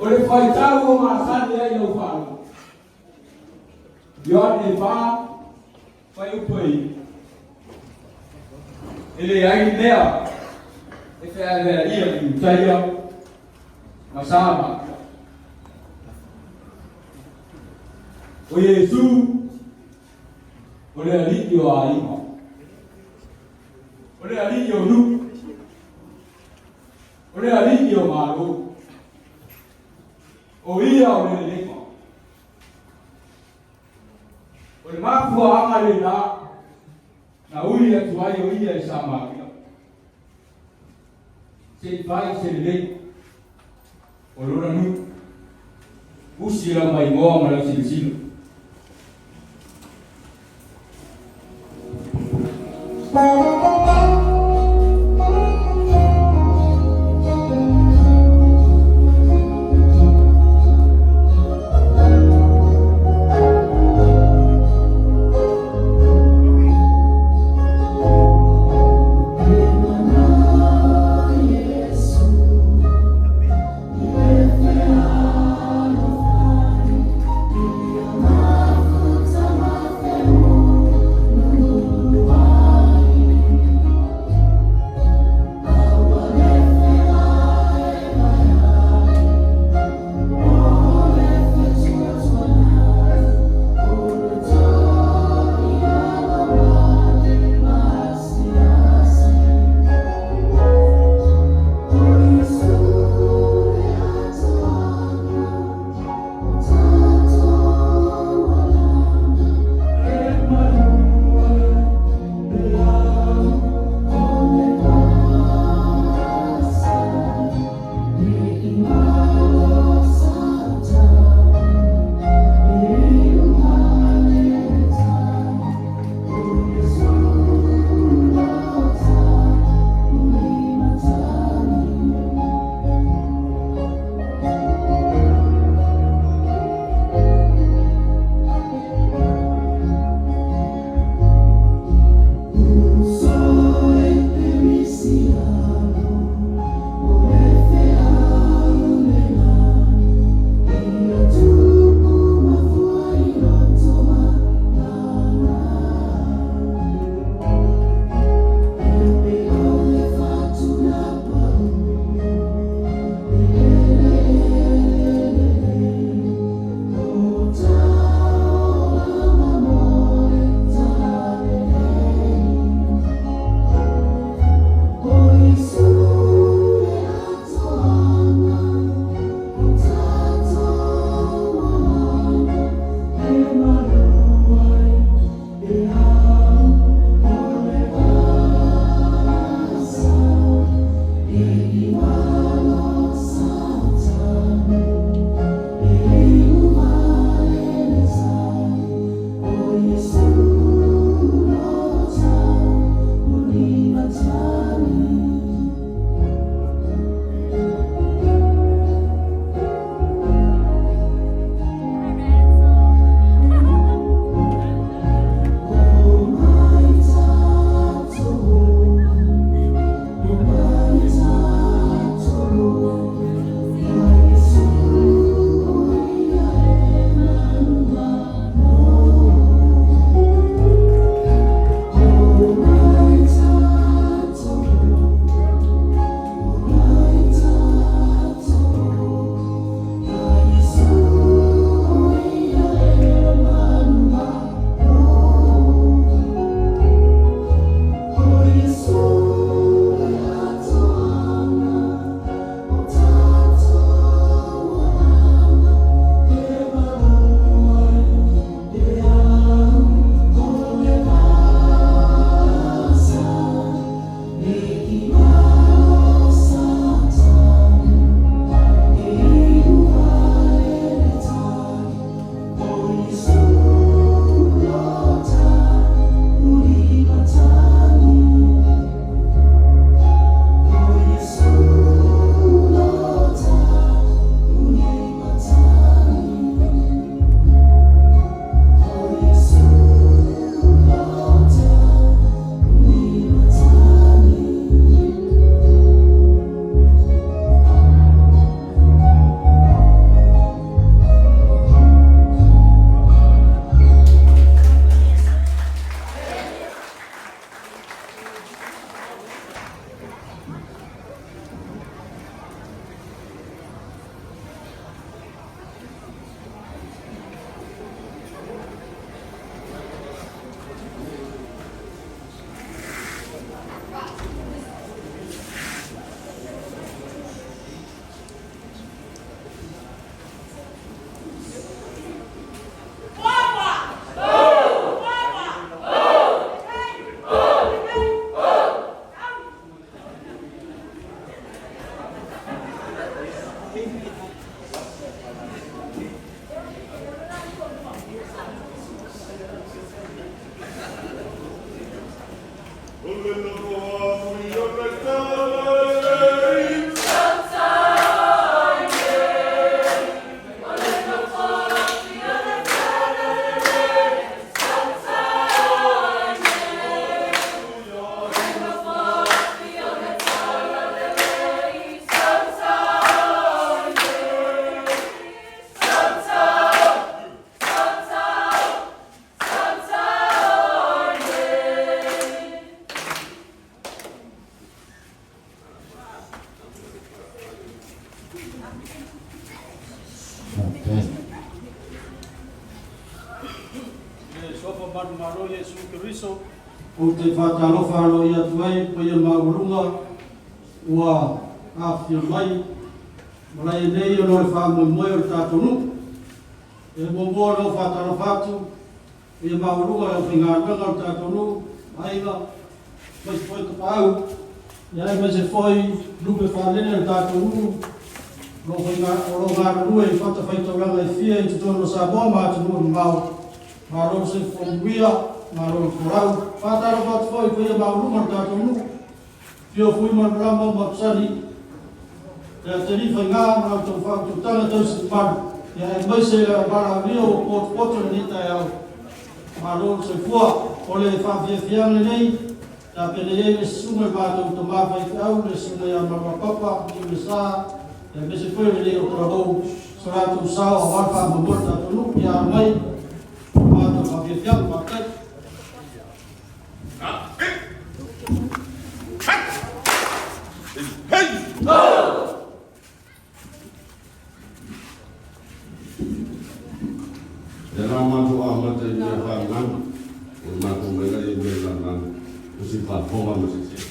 Speaker 3: ole faitago masani ya ufalo yone fa fai upoi ele ai lea efe aleria mtaia masama o Yesu ole alio aima ole alio nu ole alio malo o ia ole lema ole mafu angale na uia tuai o ia sama se vai se le o lora nu usira mai mo mala silsilo
Speaker 6: O te whātalofa alo i atu ai, pa ia maurunga, ua awhia mai, malai nei o noi whāmoe moe o tātou nu. E mōmoa no whātalofa atu, ia maurunga o whingaranga o tātou nu, AIGA, mai se whai ka pāu, ia ai mai se whai lupe whālene o tātou nu, no ngāra rue i whata whaitauranga i whia i te tono SAVAIA mātu nua mau, maro se whonguia, maro korau, whātara whātu whai kuia maurunga o tātou nu, pio fui marama maksani, te ateri whai ngā mara tau whātu tanga tausi maru, ia e mai se mara rio o koto koto ni tai au, maro se fua, ole whawhia whiange nei, ta pene e le sunga mātou ta mawhai te au, le sunga ia mawapapa, i le sā, ia me se pere le o karahou, sa rātou sāo a warwha mamura tātou nu, ia mai, mātou whawhia whiange makai.
Speaker 5: Era matu amata i mea whangan, o matu mera i mea langan, o si whaponga masisi.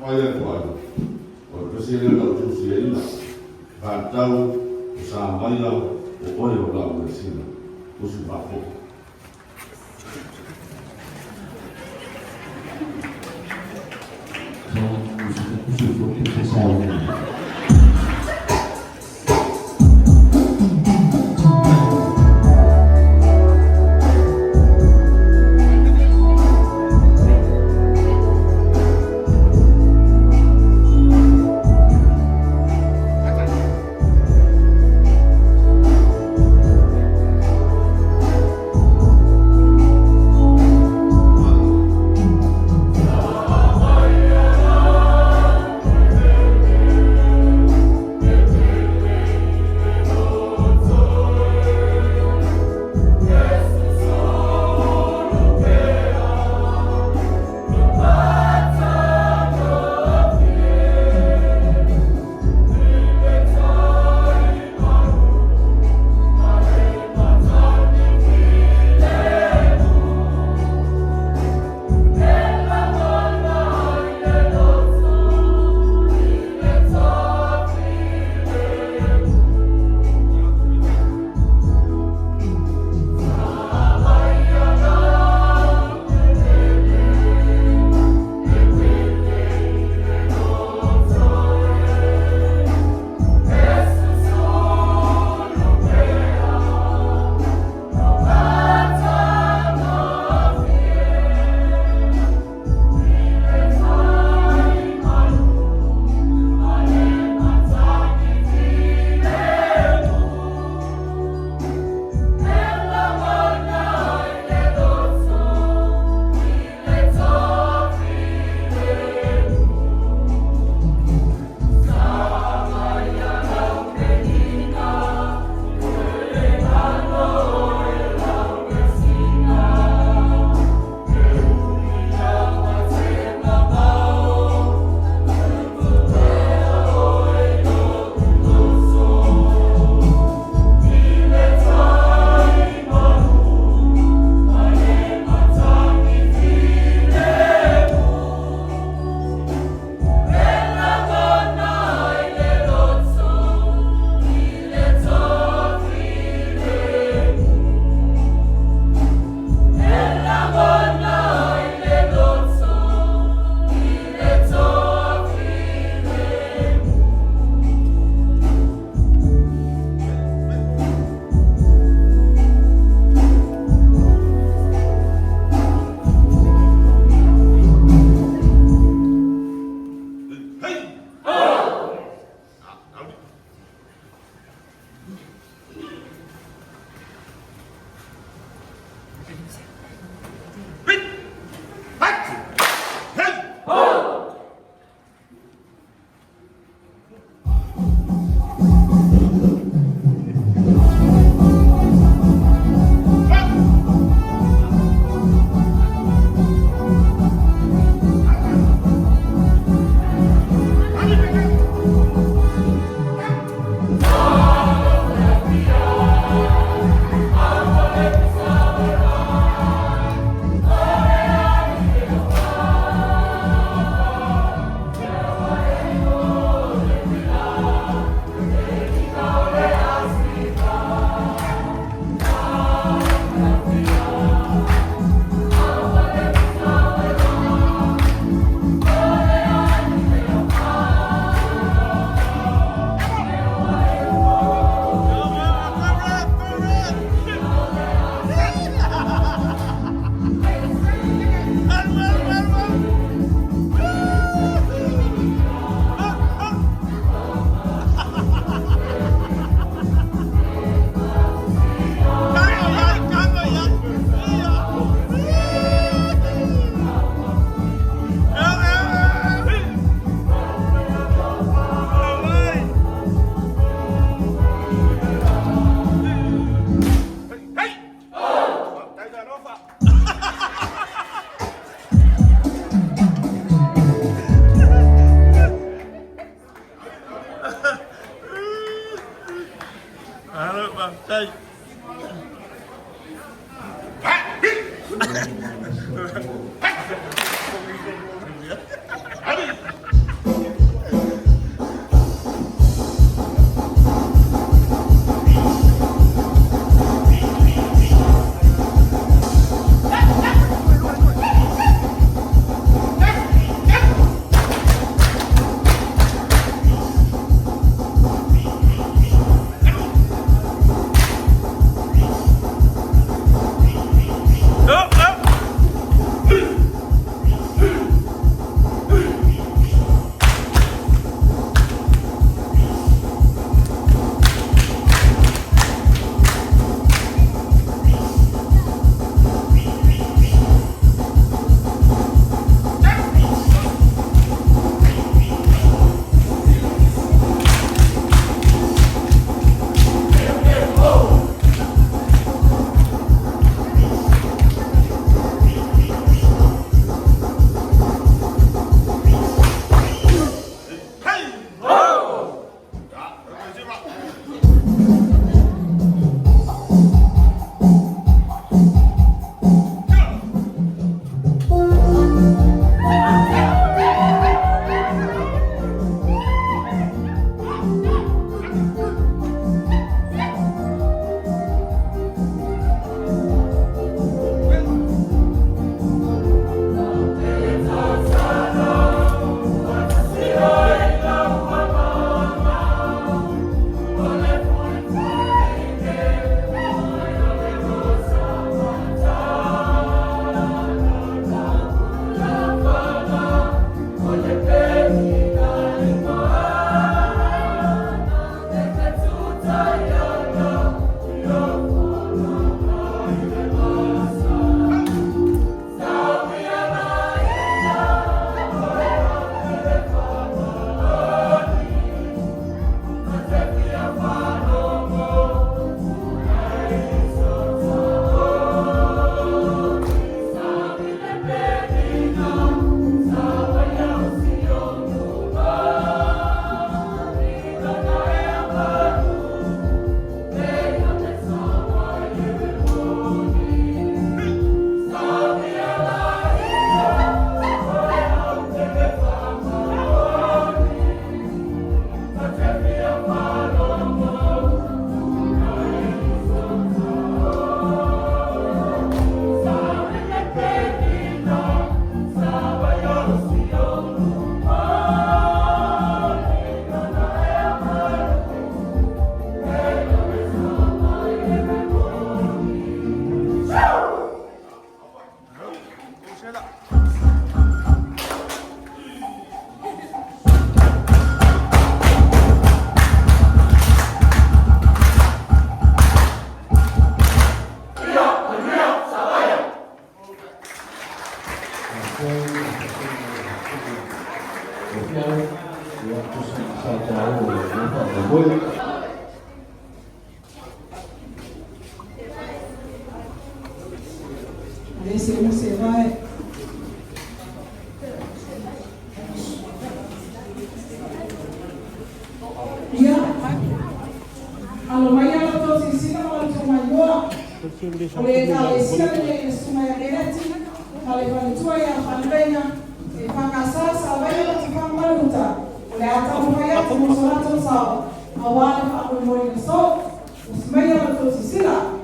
Speaker 5: Whaia kuai, o presele la utusia ina, whātau, o SAVAIA, o oe o la uresina, usi whako.
Speaker 8: Esse você vai. Ya, kalau maya lo si sina kalau cuma dua, oleh kalau siapa yang cuma yang energi, kalau kalau tua yang pandainya, pakasa SAVAIA lo cuma maluta, oleh atau maya cuma seratus saw, awal aku mau yang so, maya lo si sila.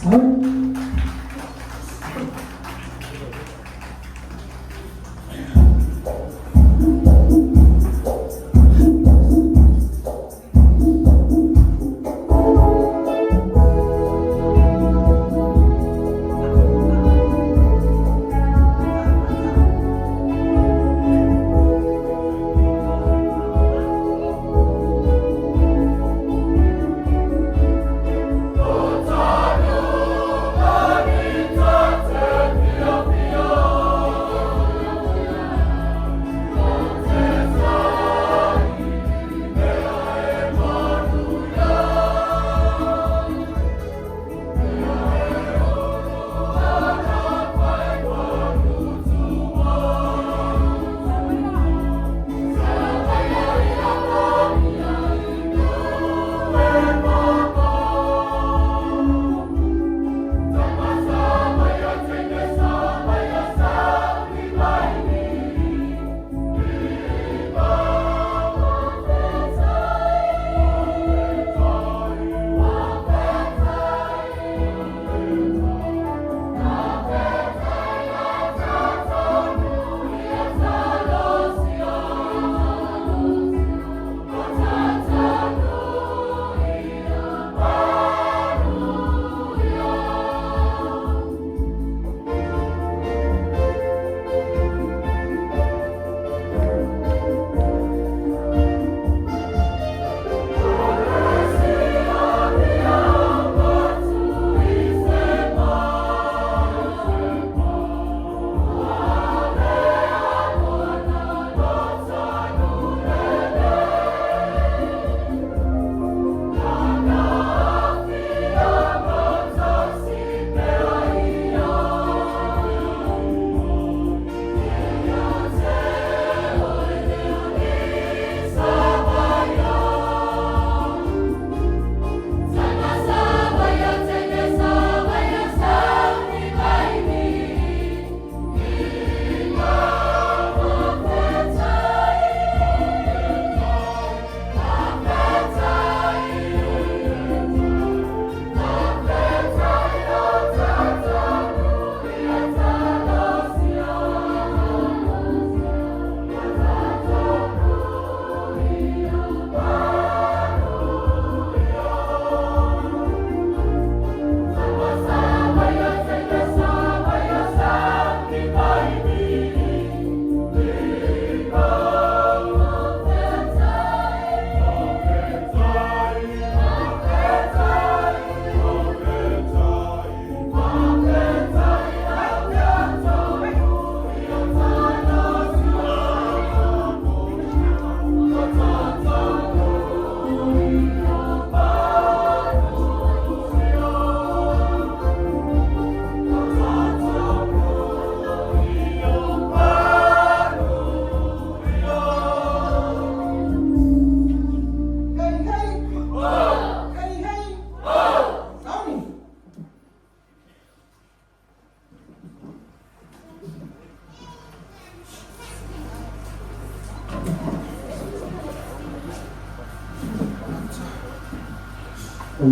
Speaker 9: o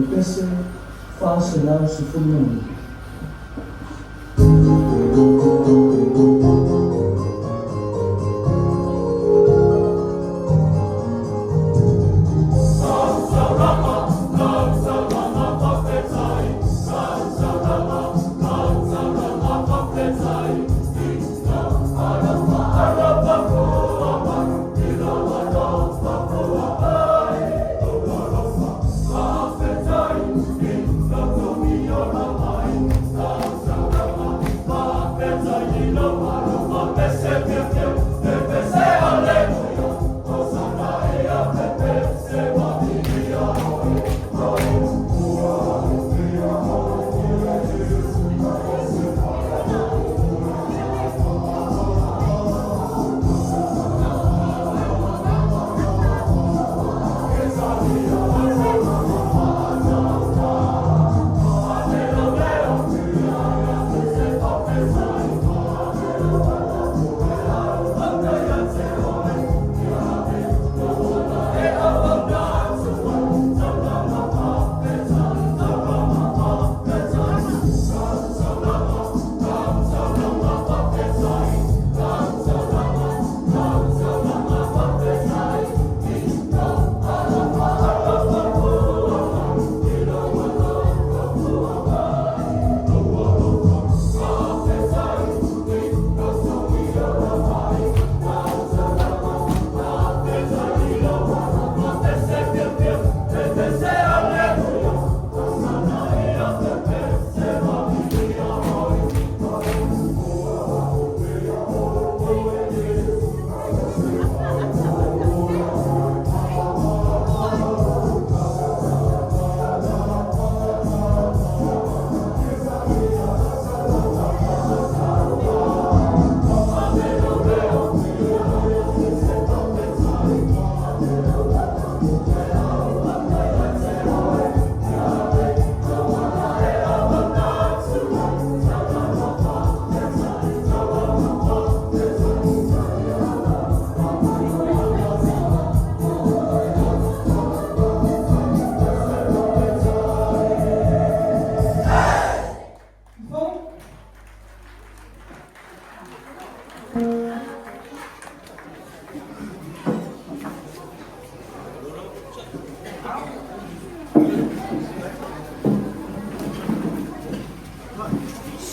Speaker 9: pese Faaleleiga se fununu.
Speaker 10: Bye.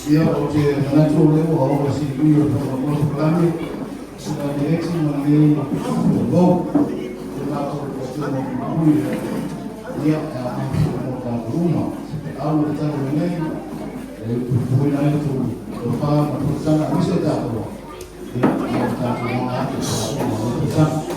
Speaker 4: Ia o te manatu o leo o si kui o te kalame, sila direksi manei go, te mato o te mo kui, ia o ta ruma, au o ta menei, kui na e tu wha matutana, mise tātua, ia o tātua mga ake matutana.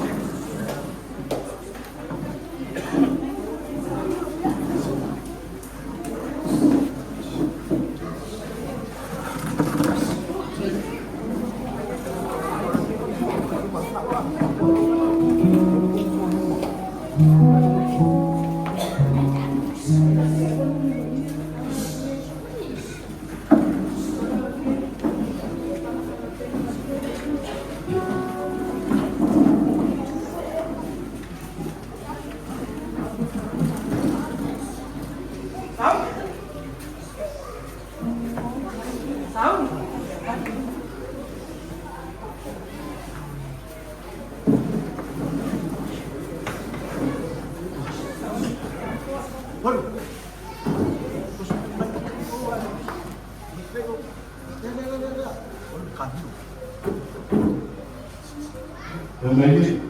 Speaker 4: Maybe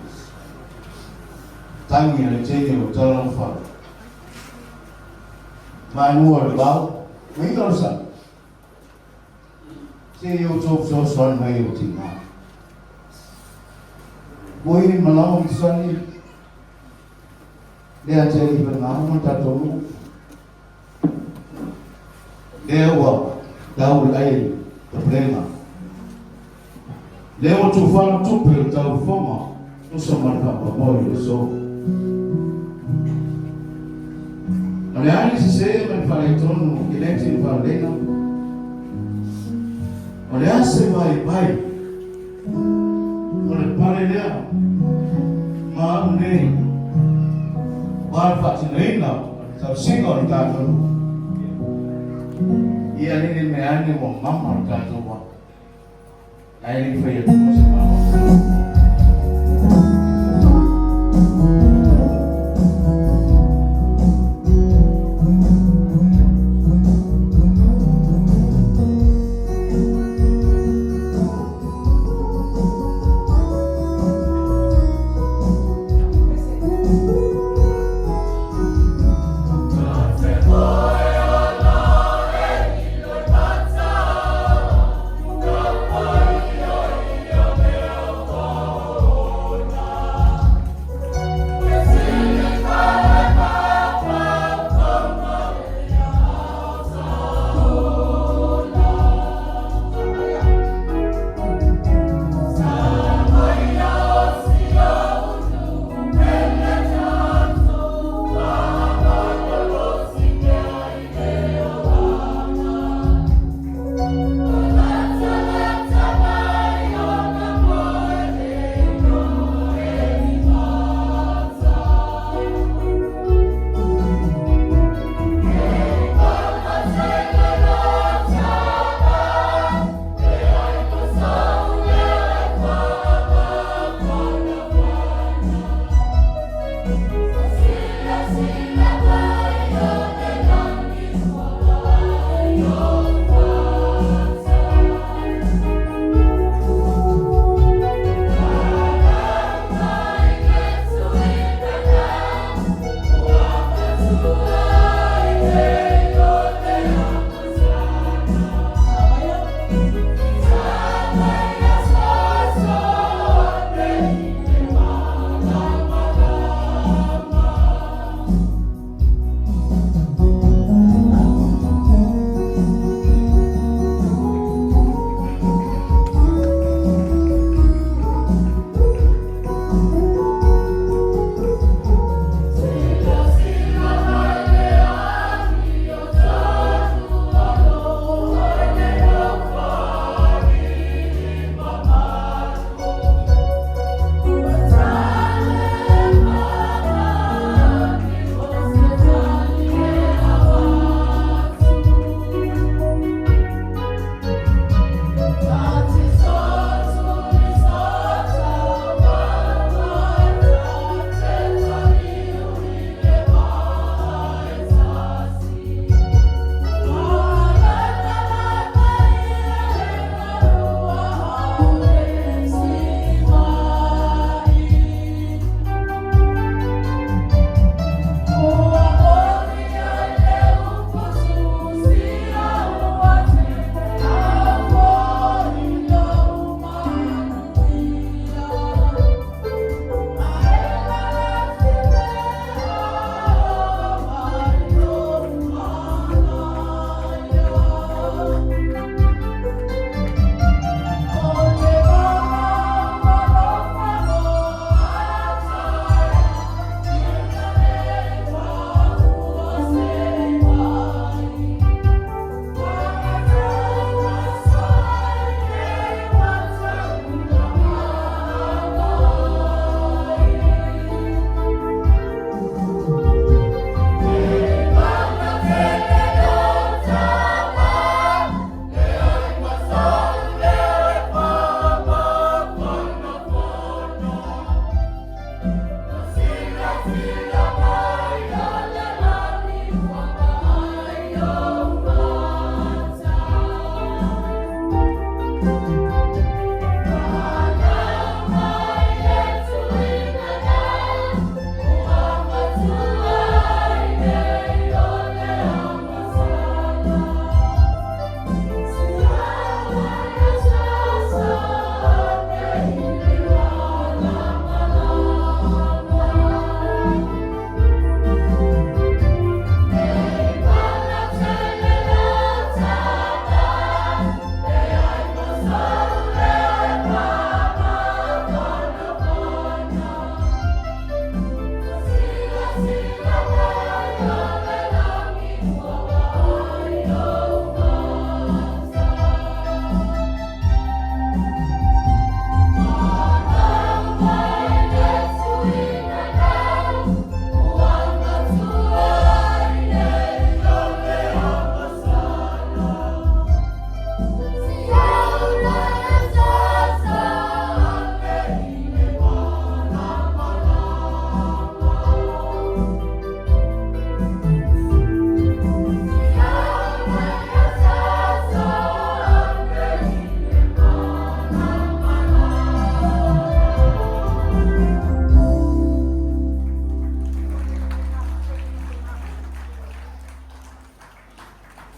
Speaker 4: tangi na chenye utala mfa. Manuwa bao, winga usa. Se yo so swan mai utinga. Koi malaw misani. Dia ceri bernama tatomu. Dewa daul air problema. Leo tufano tupe utafoma tusoma kama moyo so. Aliani sisema Faaleitono elected Faaleleiga. Aliase bai. Ole Faaleleiga. Maune. Faaleleiga tausinga utatono. Ia nini meani mo mama utatono. Aí foi a nossa
Speaker 10: Oh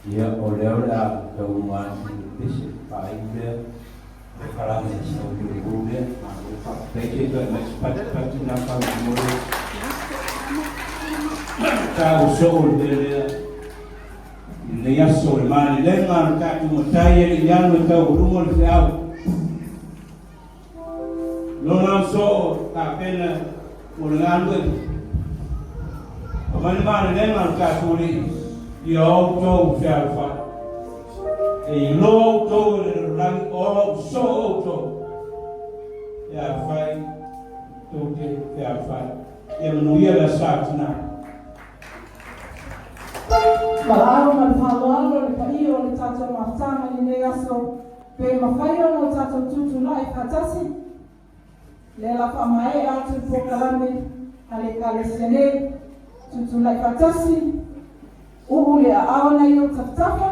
Speaker 3: Ia o leo la kaunga bisi paile para me so que gube peke to expect na pa mo ta so de le ya so mali le ngar ka mo taye ya no ta rumo le au no na so ta pena o ngalo o mali le ngar ka so Yo to fialfa e lo to ran o so to ya fai to ke fialfa ya no ia la satna
Speaker 8: Malaro malfalo le paio le tato maftama ni negaso pe mafaio no tato tutu na ikatasi le la famae atu pokalame ale kale sene tutu na ikatasi Ule aona yo taftafa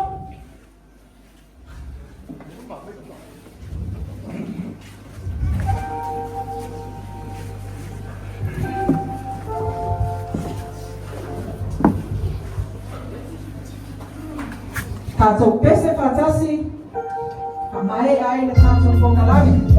Speaker 8: Tato pese fatasi Amae aile tato fokalami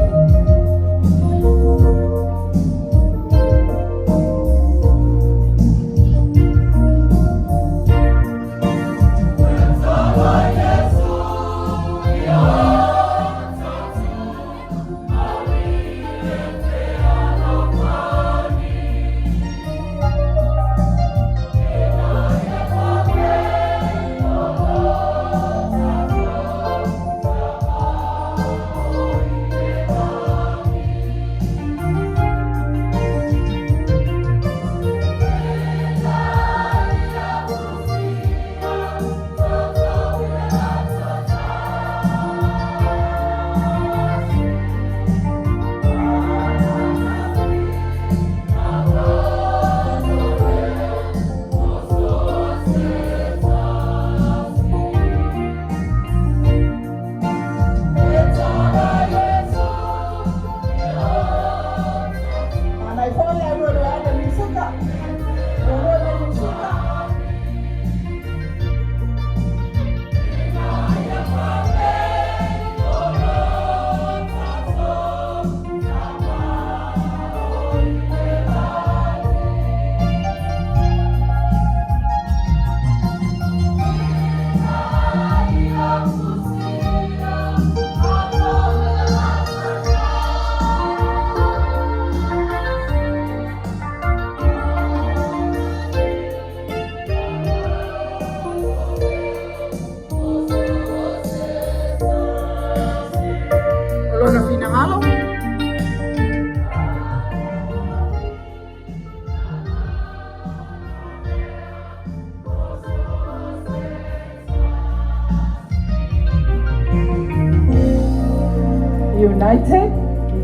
Speaker 8: United,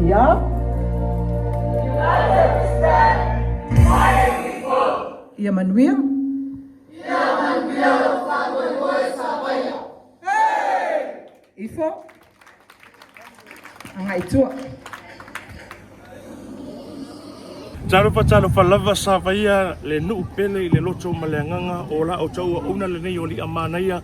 Speaker 8: yeah.
Speaker 10: United we stand, united we fall.
Speaker 8: Yamanuia.
Speaker 10: Yamanuia lo fango e moe SAVAIA. Hey!
Speaker 8: Ifo. Angaitua.
Speaker 1: Talo fa lava SAVAIA le nu pele le loto maleanganga o la o tau una le nei o li amanaia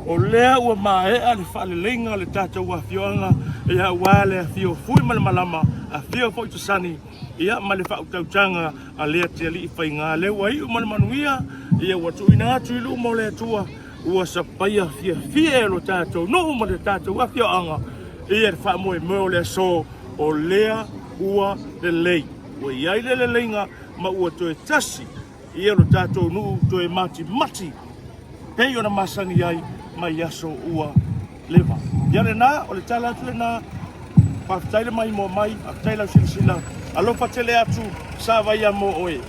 Speaker 1: o lea ua maea le Faaleleiga le tatou afioaga ia ua le afio fui ma le malama afio foʻi tasani ia ma le faʻautautaga a lea te alii faigā le ua iʻu ma le manuia ia ua tuuina atu i luu mo le atua ua sapaia fiafia e lo tatou nuu ma le tatou afioaga ia le faamoemoe o le aso o lea ua lelei ua iai le leleiga ma ua toe tasi ia lo tatou nuu toe matimati pei ona masani ai mai aso ua leva. Ia le nā, o le tala atu le nā, paftaile mai mo mai, aftaile au silasila, alofa tele atu SAVAIA mo oe.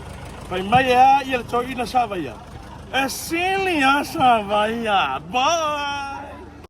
Speaker 1: Pai mai e a, ia le toi ina SAVAIA. E sili a SAVAIA, bye!